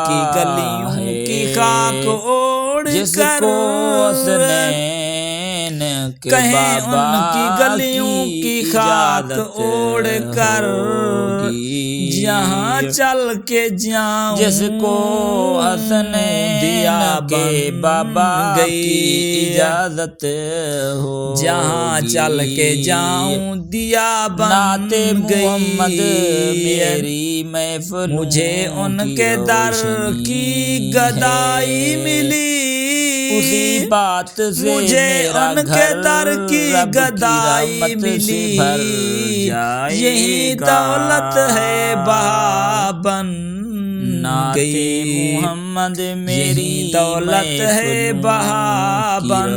کی گلیوں کی خاک اوڑ جس کر کو حسنین کے کہیں بابا ان کی گلیوں کی خاک اوڑ کر جہاں چل کے جاؤں جس کو حسنین کے بابا کی اجازت ہو، جہاں چل کے جاؤں دیا نعت بن محمد گئی، میری محفل مجھے ان کے در کی گدائی ملی، اسی بات سے مجھے میرا ان کے گھر در کی رب گدائی رحمت سے ملی، بھر جائے یہی گا، دولت ہے بہا بن گئی محمد میری دولت ہے بہا بن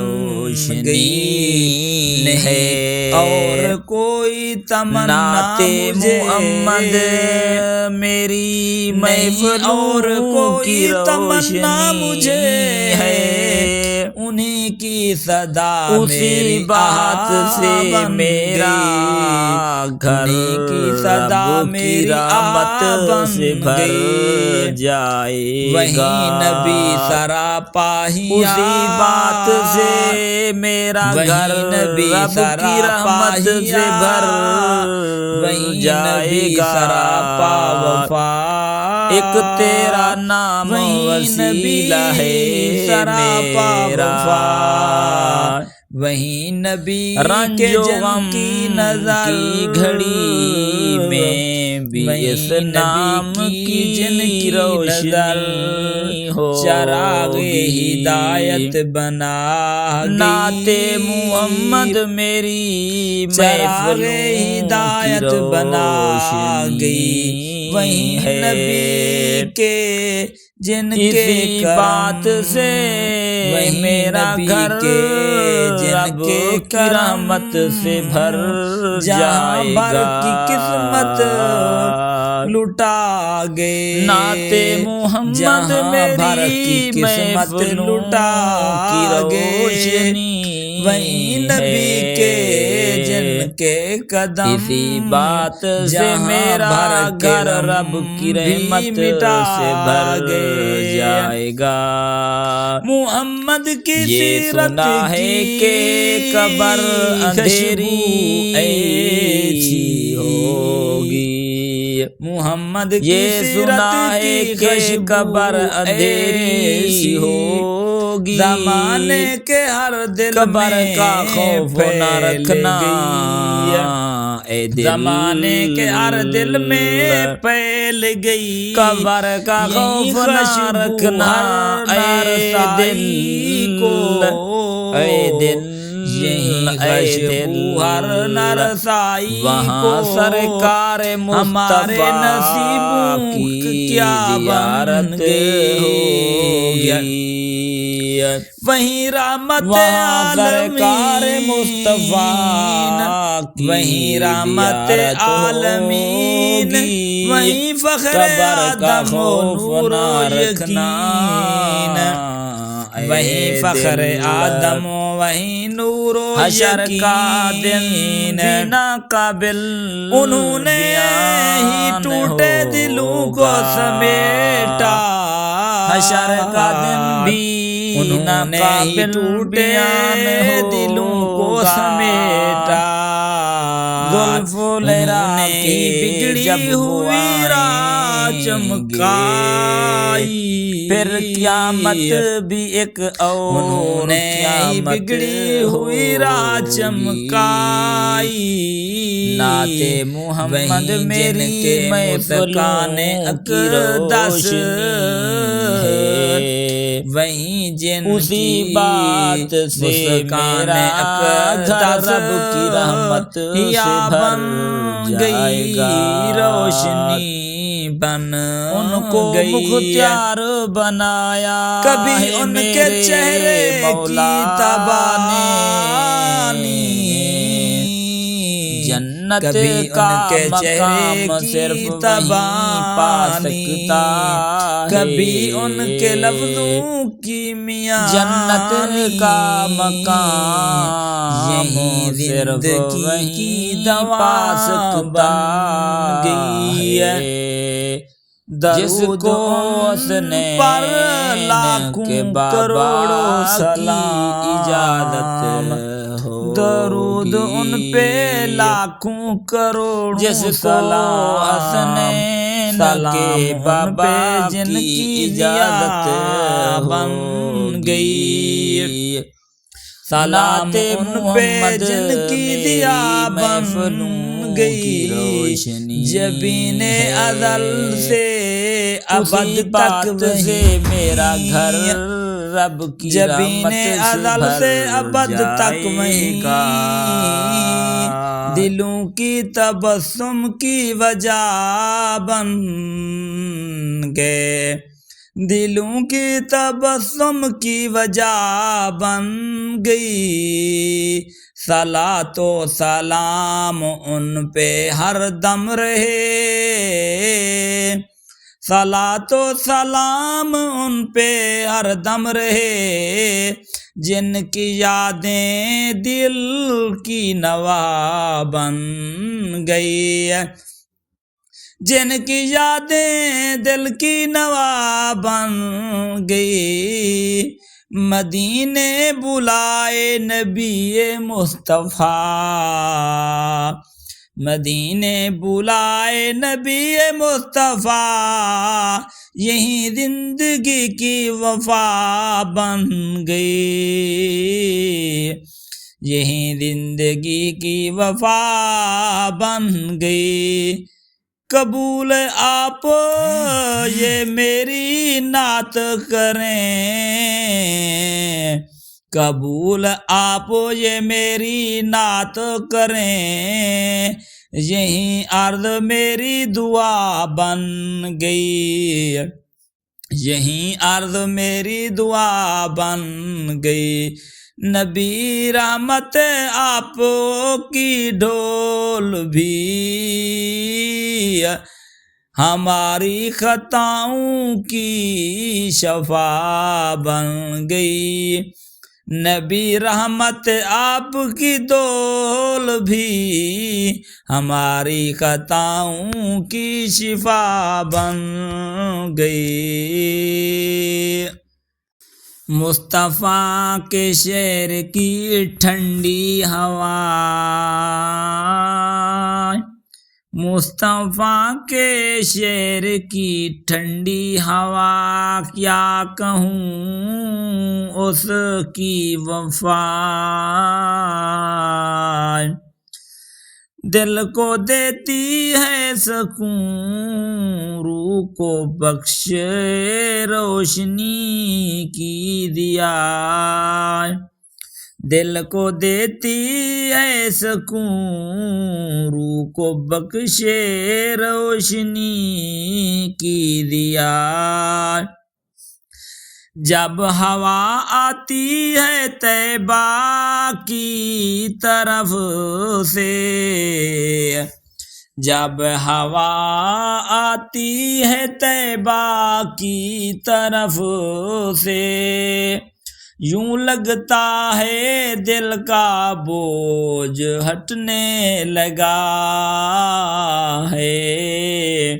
گئی ہے اور کوئی تمنا مجھے محمد میری محفلوں اور کوئی تمنا مجھے ہے انہی کی صدا اسی بات سے میرا گھر کی صدا میری رحمت سے بھر جائے گا وہی نبی سراپا ہی اسی بات سے میرا گھر نبی رب کی رحمت سے بھر جائے گا سراپا وفا ایک تیرا نام وسیلہ ہے سراپا میرا وہی نبی رنج کے و جن غم کی نظر کی گھڑی میں بھی اس نام کی جن کی روشنی ہو چراغ ہدایت بنا نعت محمد میری چراغ ہدایت بنا گئی وہی نبی کے جن اسی بات سے میرا گھر رب کی رحمت سے بھر جائے گا کی قسمت لٹا گئے نعت محمد میری قسمت لٹا کی روشنی وہی نبی کے جن کے قدم اسی بات سے میرا گھر رب کی رحمت سے بھر جائے گا محمد کی یہ سنا ہے کہ قبر اندھیری ایسی ہوگی محمد یہ سنا ہے کہ قبر اندھیری ہوگی زمانے کے ہر دل قبر کا خوف نہ رکھنا اے دل زمانے کے ہر دل میں پھیل گئی قبر کا خوف نہ رکھنا اے دل کو اے دل اے دل ہر نرسائی وہاں سرکار ہمارے نصیبوں کی کیا زیارت ہوگی وہیں رحمت سرکار مصطفیٰ وہیں رحمت عالمین وہیں فخر آدم و نور و یقین وہیں فخر آدم وہیں نور و حشر کا دن بنا قابل انہوں نے ہی ٹوٹے دلوں کو سمیٹا حشر کا دن بھی انہوں نے ہی ٹوٹے دلوں کو سمیٹا انہوں نے بگڑی ہوئی راہ چمکائی پھر قیامت بھی ایک اور نے بگڑی ہوئی راہ چمکائی نعت محمد میری محفلوں کی روشنی ہے وہیں جن اسی بات سے میرا گھر رب کی رحمت سے بھر جائے گا روشنی بن ان کو مختار بنایا کبھی ان کے چہرے کی تبانی جنت کبھی کا ان کے چہرے مقام کی صرف تبانی پا سکتا ہے کبھی ان کے لفظوں کی میاں جنت کا مقام یہی صرف زندگی کی دوا پا سکتا گئی ہے جس کو اس نے پر لاکھوں کے کروڑوں سلام اجازت ہو درود ان پہ لاکھوں کروڑوں جس کو حسنین کے بابا جن کی اجازت بن گئی سلام ان پہ جن کی دیا بن گئی جبین ازل سے ابد تک سے میرا گھر رب کی جبین ازل سے ابد تک وہیں دلوں کی تبسم کی وجہ بن گئے، دلوں کی تبسم کی وجہ بن گئی، صلاۃ و سلام ان پہ ہر دم رہے، صلاۃ و سلام ان پہ ہر دم رہے، جن کی یادیں دل کی نوا بن گئی، جن کی یادیں دل کی نوا بن گئی، مدینے بلائے نبی مصطفیٰ، مدینے بلائے نبی مصطفیٰ، یہی زندگی کی وفا بن گئی، یہی زندگی کی وفا بن گئی، قبول آپ یہ میری نعت کریں، قبول آپ یہ میری نعت کریں، یہی عرض میری دعا بن گئی، یہی عرض میری دعا بن گئی، نبی رحمت آپ کی ڈھول بھی ہماری خطاؤں کی شفا بن گئی، نبی رحمت آپ کی ڈھول بھی ہماری خطاؤں کی شفا بن گئی۔ مصطفیٰ کے شعر کی ٹھنڈی ہوا، مصطفیٰ کے شعر کی ٹھنڈی ہوا، کیا کہوں اس کی وفا، دل کو دیتی ہے سکون، روح کو بخشے روشنی کی دیا، دل کو دیتی ہے سکون، روح کو بخشے روشنی کی دیا، جب ہوا آتی ہے طیبہ کی طرف سے، جب ہوا آتی ہے طیبہ کی طرف سے، یوں لگتا ہے دل کا بوجھ ہٹنے لگا ہے،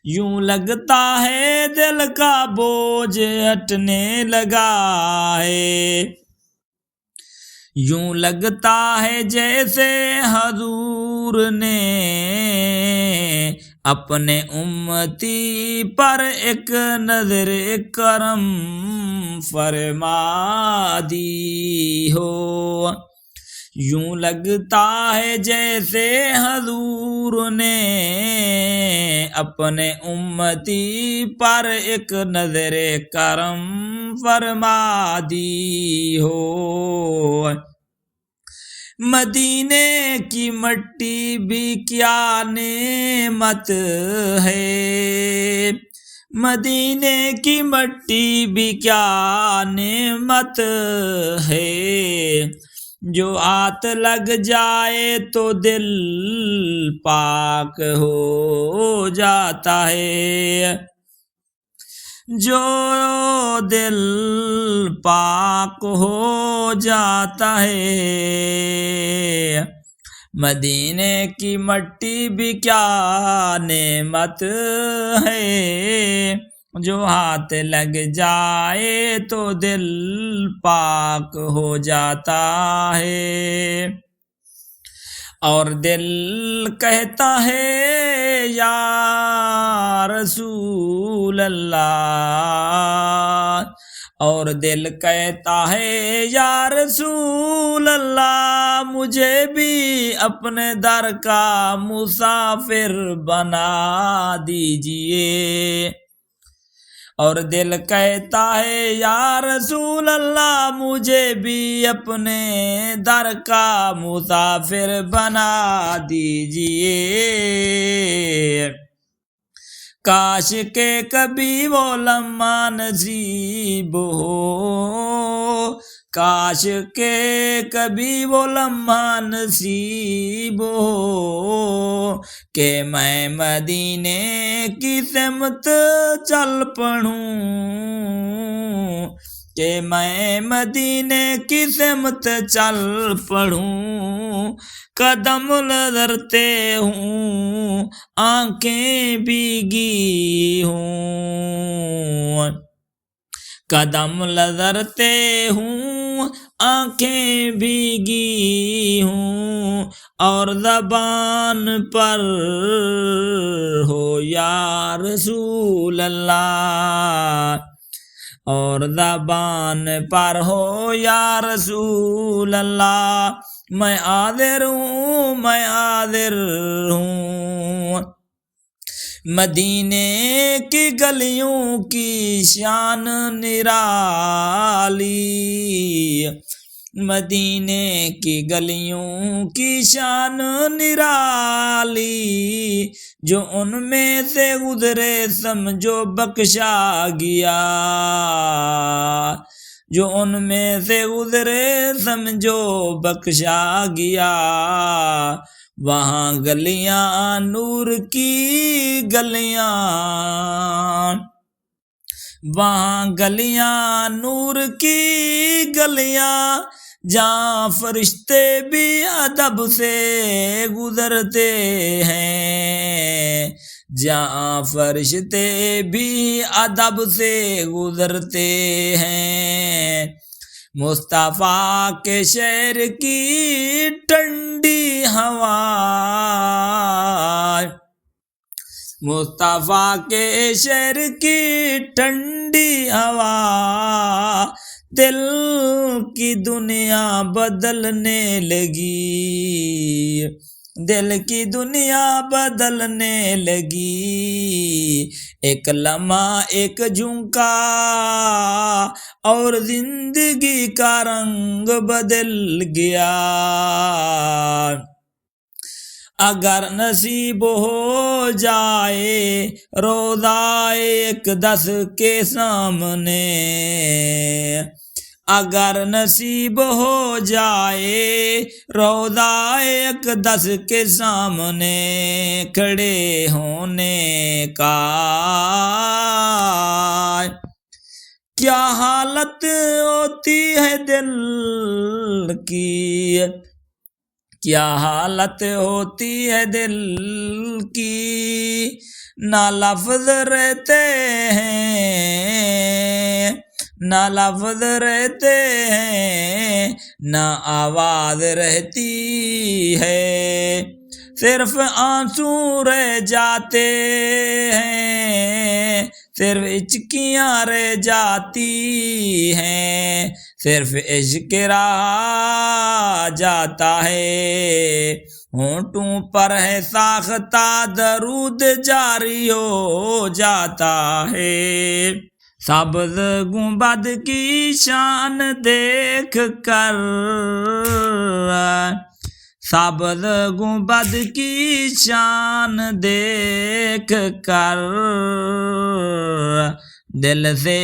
یوں لگتا ہے دل کا بوجھ ہٹنے لگا ہے، یوں لگتا ہے جیسے حضور نے اپنے امتی پر ایک نظر کرم فرما دی ہو، یوں لگتا ہے جیسے حضور نے اپنے امتی پر ایک نظر کرم فرما دی ہو، مدینے کی مٹی بھی کیا نعمت ہے، مدینے کی مٹی بھی کیا نعمت ہے، جو ہاتھ لگ جائے تو دل پاک ہو جاتا ہے، جو دل پاک ہو جاتا ہے، مدینے کی مٹی بھی کیا نعمت ہے، جو ہاتھ لگ جائے تو دل پاک ہو جاتا ہے، اور دل کہتا ہے یا رسول اللہ، اور دل کہتا ہے یا رسول اللہ، مجھے بھی اپنے در کا مسافر بنا دیجئے، اور دل کہتا ہے یا رسول اللہ مجھے بھی اپنے در کا مسافر بنا دیجئے، کاش کہ کبھی وہ لمحہ نصیب ہو، کاش کہ کبھی وہ لمحہ نصیب ہو کہ میں مدینے کی سمت چل پڑوں، کہ میں مدینے کی سمت چل پڑوں، قدم لرزتے ہوں آنکھیں بھیگی ہوں، قدم لرزتے ہوں آنکھیں بھیگی ہوں، اور زبان پر ہو یا رسول اللہ، اور زبان پر ہو یا رسول اللہ، میں حاضر ہوں میں حاضر ہوں، مدینے کی گلیوں کی شان نرالی، مدینے کی گلیوں کی شان نرالی، جو ان میں سے گزرے سمجھو بخشا گیا، جو ان میں سے گزرے سمجھو بخشا گیا، وہاں گلیاں نور کی گلیاں، وہاں گلیاں نور کی گلیاں، جہاں فرشتے بھی ادب سے گزرتے ہیں، جہاں فرشتے بھی ادب سے گزرتے ہیں، مصطفیٰ کے شہر کی ٹھنڈی ہوا، مصطفیٰ کے شہر کی ٹھنڈی ہوا، دل کی دنیا بدلنے لگی، دل کی دنیا بدلنے لگی، ایک لمحہ ایک جھونکا اور زندگی کا رنگ بدل گیا، اگر نصیب ہو جائے روضہ اقدس کے سامنے، اگر نصیب ہو جائے روضہ اقدس کے سامنے کھڑے ہونے کا، کیا حالت ہوتی ہے دل کی، کیا حالت ہوتی ہے دل کی، نہ لفظ رہتے ہیں، نہ لفظ رہتے ہیں، نہ آواز رہتی ہے، صرف آنسو رہ جاتے ہیں، صرف ہچکیاں رہ جاتی ہیں، صرف عشق رہ جاتا ہے، ہونٹوں پر ہے ساختہ درود جاری ہو جاتا ہے، سبز گنبد کی شان دیکھ کر، سبز گنبد کی شان دیکھ کر، دل سے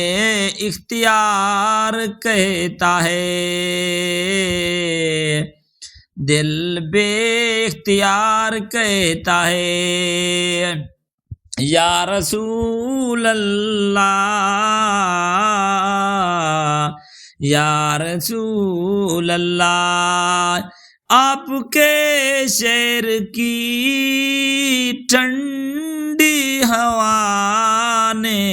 اختیار کہتا ہے، دل بے اختیار کہتا ہے، یا رسول اللہ، یا رسول اللہ، آپ کے شہر کی ٹھنڈی ہوا نے،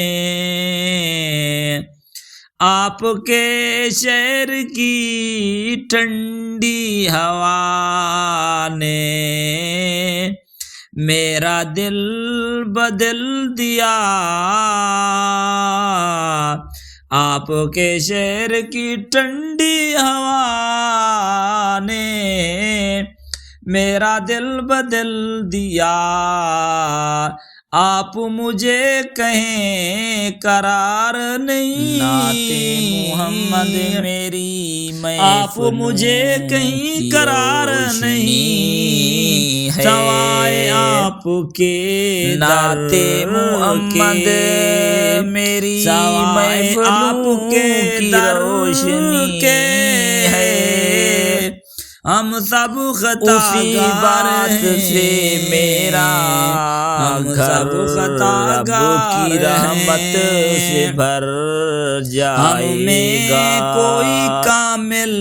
آپ کے شہر کی ٹھنڈی ہوا نے میرا دل بدل دیا، آپ کے شہر کی ٹھنڈی ہوا نے میرا دل بدل دیا، آپ مجھے کہیں قرار نہیں، نعت محمد میری آپ مجھے کہیں قرار نہیں، سوائے آپ کے نعت محمد میری سوائے آپ کے در روشنی کے ہے، ہم سب خطا اسی بات سے میرا گھر رب کی رحمت سے بھر جائے گا، کوئی کامل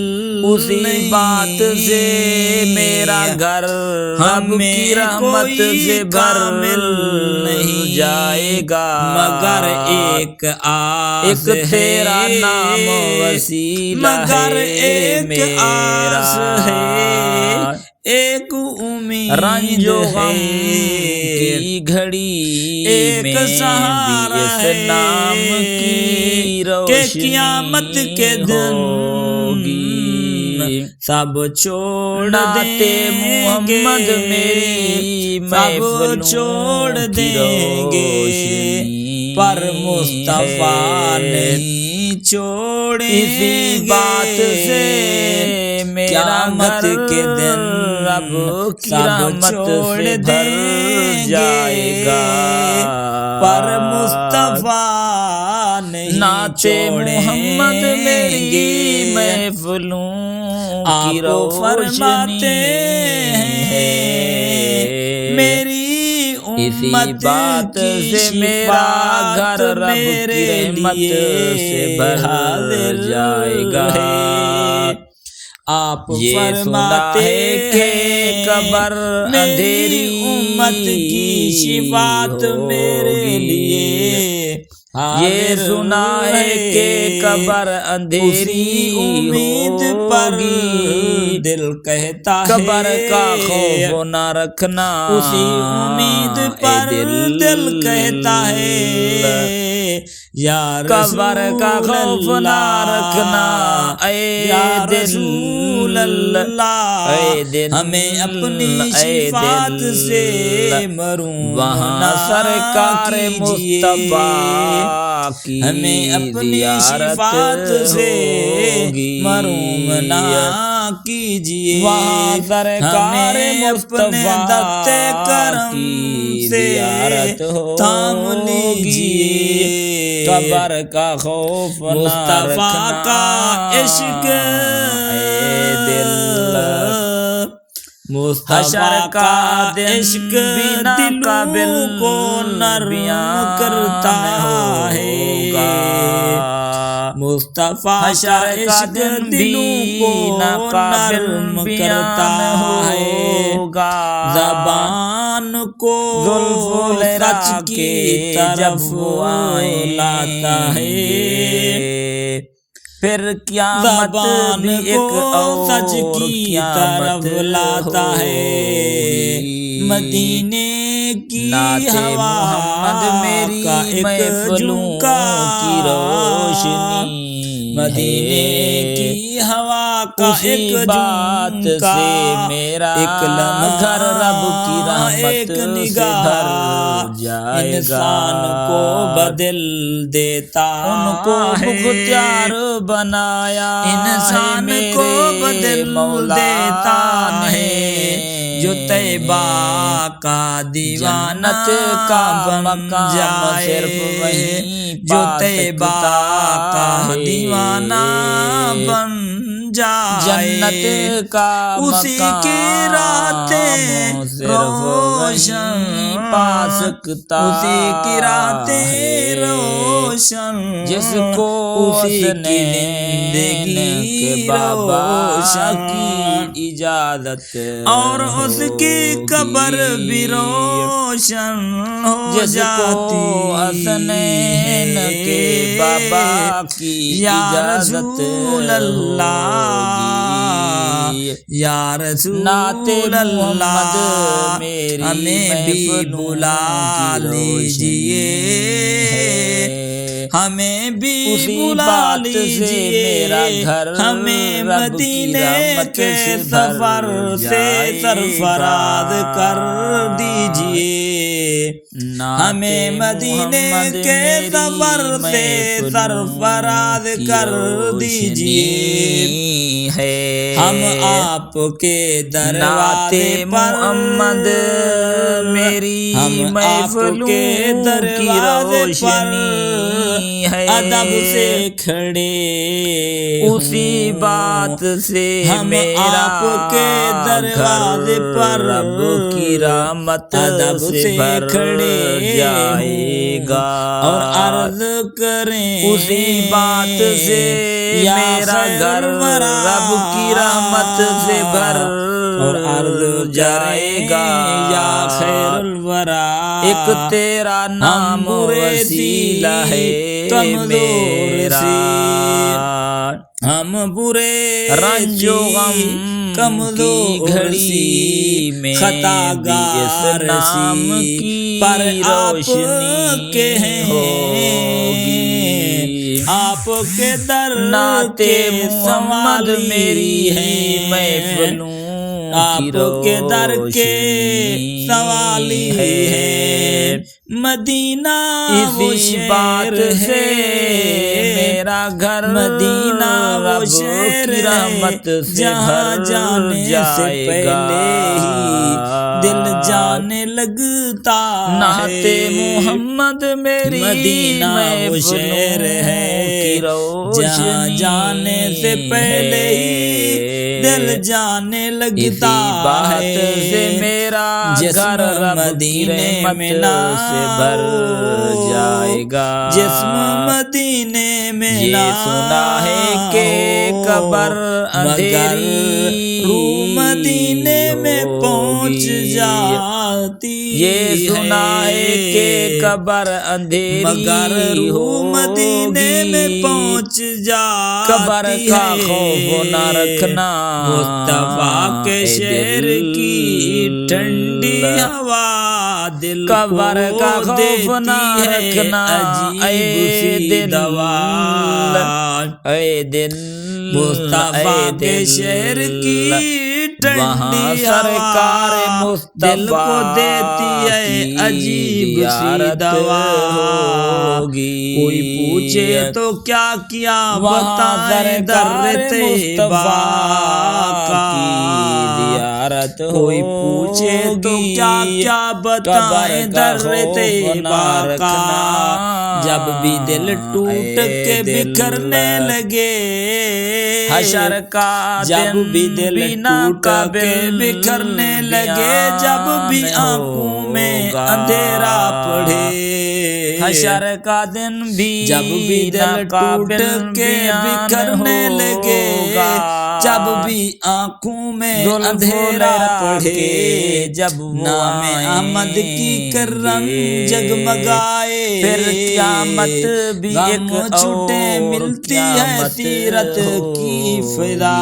اسی بات سے میرا گھر رب کی رحمت سے بھر نہیں جائے گا، مگر ایک آس ایک تیرا نام وسیلہ مگر ہے ایک آس میرا، ایک امید رنج و غم ہے، کی گھڑی ایک میں سہارا بھی اس نام کی کہ روشنی قیامت کے دن ہوگی، سب چھوڑ نعت دیں گے، محمد میری سب چھوڑ دیں گے، پر مصطفیٰ نہیں چھوڑیں گے، اسی بات سے میرا قیامت گھر کے دن رب کی سب رحمت چھوڑ سے بھر دیں جائے گا، پر مصطفیٰ نہیں نعت چھوڑیں محمد میری گے، محفلوں کی آپ فرماتے روشنی ہے، میری اسی امت بات کی سے میرا گھر شفاعت رب کی میرے رحمت سے بھر حاضر جائے گا، ہے، آپ یہ سنا فرماتے ہے کہ قبر میری امت کی اندھیری شفاعت میرے لیے یہ سنا ہے کہ قبر اندھیری امید پر ہوگی، دل کہتا ہے قبر کا خوف نہ رکھنا، اسی امید پر دل کہتا ہے یا قبر کا خوف رسول نہ رکھنا، اے یا دل رسول اللہ، اے دل ہمیں اپنی اے شفاعت دل سے محروم وہاں نہ سرکار کیجیے، مصطفیٰ کی ہمیں اپنی زیارت شفاعت سے ہوگی، محروم نہ کیجیے، وہاں سرکار ہمیں اپنے مصطفیٰ دست کرم کی سے زیارت تھام ہوگی، لیجیے، قبر کا خوف نہ مصطفیٰ رکھنا، کا عشق اے دل مصطفیٰ حشر کا دن عشق بنا دلوں قابل کو نرم بیان کرتا ہوگا، ہے، مصطفیٰ کا حشر کا عشق دن دلوں کو بنا قابل نرم بیان کرتا ہے، ہوگا، زبان کو ذوالفقار سچ کی طرف لاتا ہے، پھر قیامت زبان بھی ایک کو سچ اور کی قیامت طرف لاتا ہے، ہوگی، مدینے کی نعت ہوا محمد میری کا ایک محفلوں جھونکا، کی روشنی مدینے کی ہوا کا اسی ایک بات جھونکا، سے میرا ایک لمحہ گھر رب کی رحمت ایک سے نگاہ بھر جائے گا، انسان کو بدل دیتا ان کو ہے، مختار بنایا انسان ہے کو میرے بدل مولا دیتا نے، جو طیبہ کا دیوانہ جنت کا بن مقام جائے، صرف وہیں جو پا طیبہ سکتا کا ہے، دیوانہ بن جائے، جنت کا اسی کی راتیں صرف روشن وہیں پا سکتا اسی کی راتیں ہے، روشن جس کو اسی کی حسنین زندگی کے بابا روشن کی اجازت اور اس کی قبر بھی روشن ہو جس کو جاتی حسنین کے بابا کی یا اجازت رسول اللہ، ہوگی، یا رسول نعت محمد اللہ، میری ہمیں بھی محفلوں بلا کی لیجیے، ہے، ہمیں بھی اسی بلا بات سے لیجیے، میرا گھر ہمیں رب کی مدینے رحمت کے سے سفر بھر سے جائے سرفراز گا، کر دیجیے۔ ہمیں مدینے کے سفر سے سرفراز کر دیجیے ہے ہم آپ کے دروازے پر محمد میری ہم آپ کے دروازے پر ہے ادب سے کھڑے اسی بات سے ہم میرا آپ کے دروازے پر رب کی رحمت ادب سے کھڑے جائے گا اور عرض کریں اسی بات سے یا میرا خیر گھر الورا رب کی رحمت سے بھر اور عرض جائے گا یا خیر الورا ایک تیرا نام وسیلہ ہے میرا ہم برے رنج و غم کی گھڑی میں خطا گار نام سی کی پر آپ روشنی کے ہیں ہوگی آپ کے در نعتِ کے محمد سوالی میری ہیں محفلوں آپ کے در کے سوالی ہے مدینہ وہ اسی شہر بات سے ہے میرا گھر مدینہ وہ شہر کی رحمت ہے سے جہاں بھر جانے سے جائے گا پہلے ہی دل جانے لگتا نعت محمد میری مدینہ وہ شہر ہے جہاں جانے سے پہلے ہی دل جانے لگتا بات سے میرا گھر مدینے میں سے بھر جائے گا جسم مدینے میں یہ سنا ہے کہ قبر اندھیری روح مدینے میں پہنچ جاتی یہ سنا ہے کہ قبر اندھیری مگر روح مدینے میں پہنچ جاتی قبر کا خوف نہ رکھنا مصطفیٰ کے شہر کی ٹھنڈی ہوا دل قبر کا خوف نہ رکھنا اے دل اے دل مصطفیٰ کے شہر کی وہاں ٹھنڈی سرکار ہوا دل کو دیتی ہے عجیب سی دوا ہوگی کوئی پوچھے تو کیا بتائیں در طیبہ کا زیارت کوئی پوچھے تو کیا بتائیں در طیبہ کا جب بھی دل ٹوٹ کے بکھرنے لگے حشر کا جب بھی دل ٹوٹ کے بکھرنے لگے جب بھی آنکھوں میں اندھیرا پڑے حشر کا دن بھی جب بھی دل ٹوٹ کے بکھرنے لگے جب بھی آنکھوں میں اندھیرا پڑے جب نام احمد کی کرن جگمگائے پھر قیامت بھی ایک چھٹے ملتی ہے سیرت کی فضا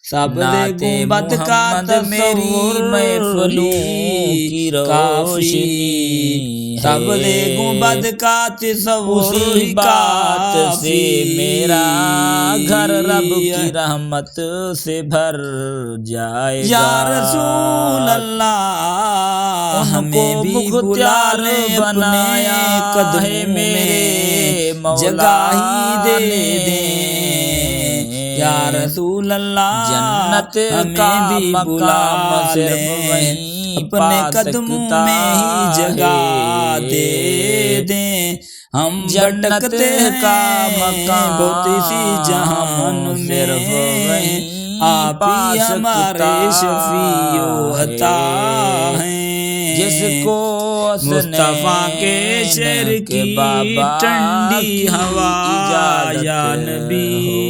سب دے گنبد کا تصور محفلوں کی روشنی سب دے گنبد کا تصور اسی بات سے میرا گھر رب کی رحمت سے بھر جائے گا یا رسول اللہ ہمیں بھی مختار بنایا قدموں میرے جگہ ہی دے دیں یا رسول اللہ جنت کا بھی مقام صرف وہیں اپنے قدموں میں ہی جگہ دے دیں ہم بھٹکتے کا مقام بہت سی جہان میں آپ ہی ہمارے شفیع و عطا ہیں جس کو مصطفیٰ کے شہر کی ٹھنڈی ہوا یا نبی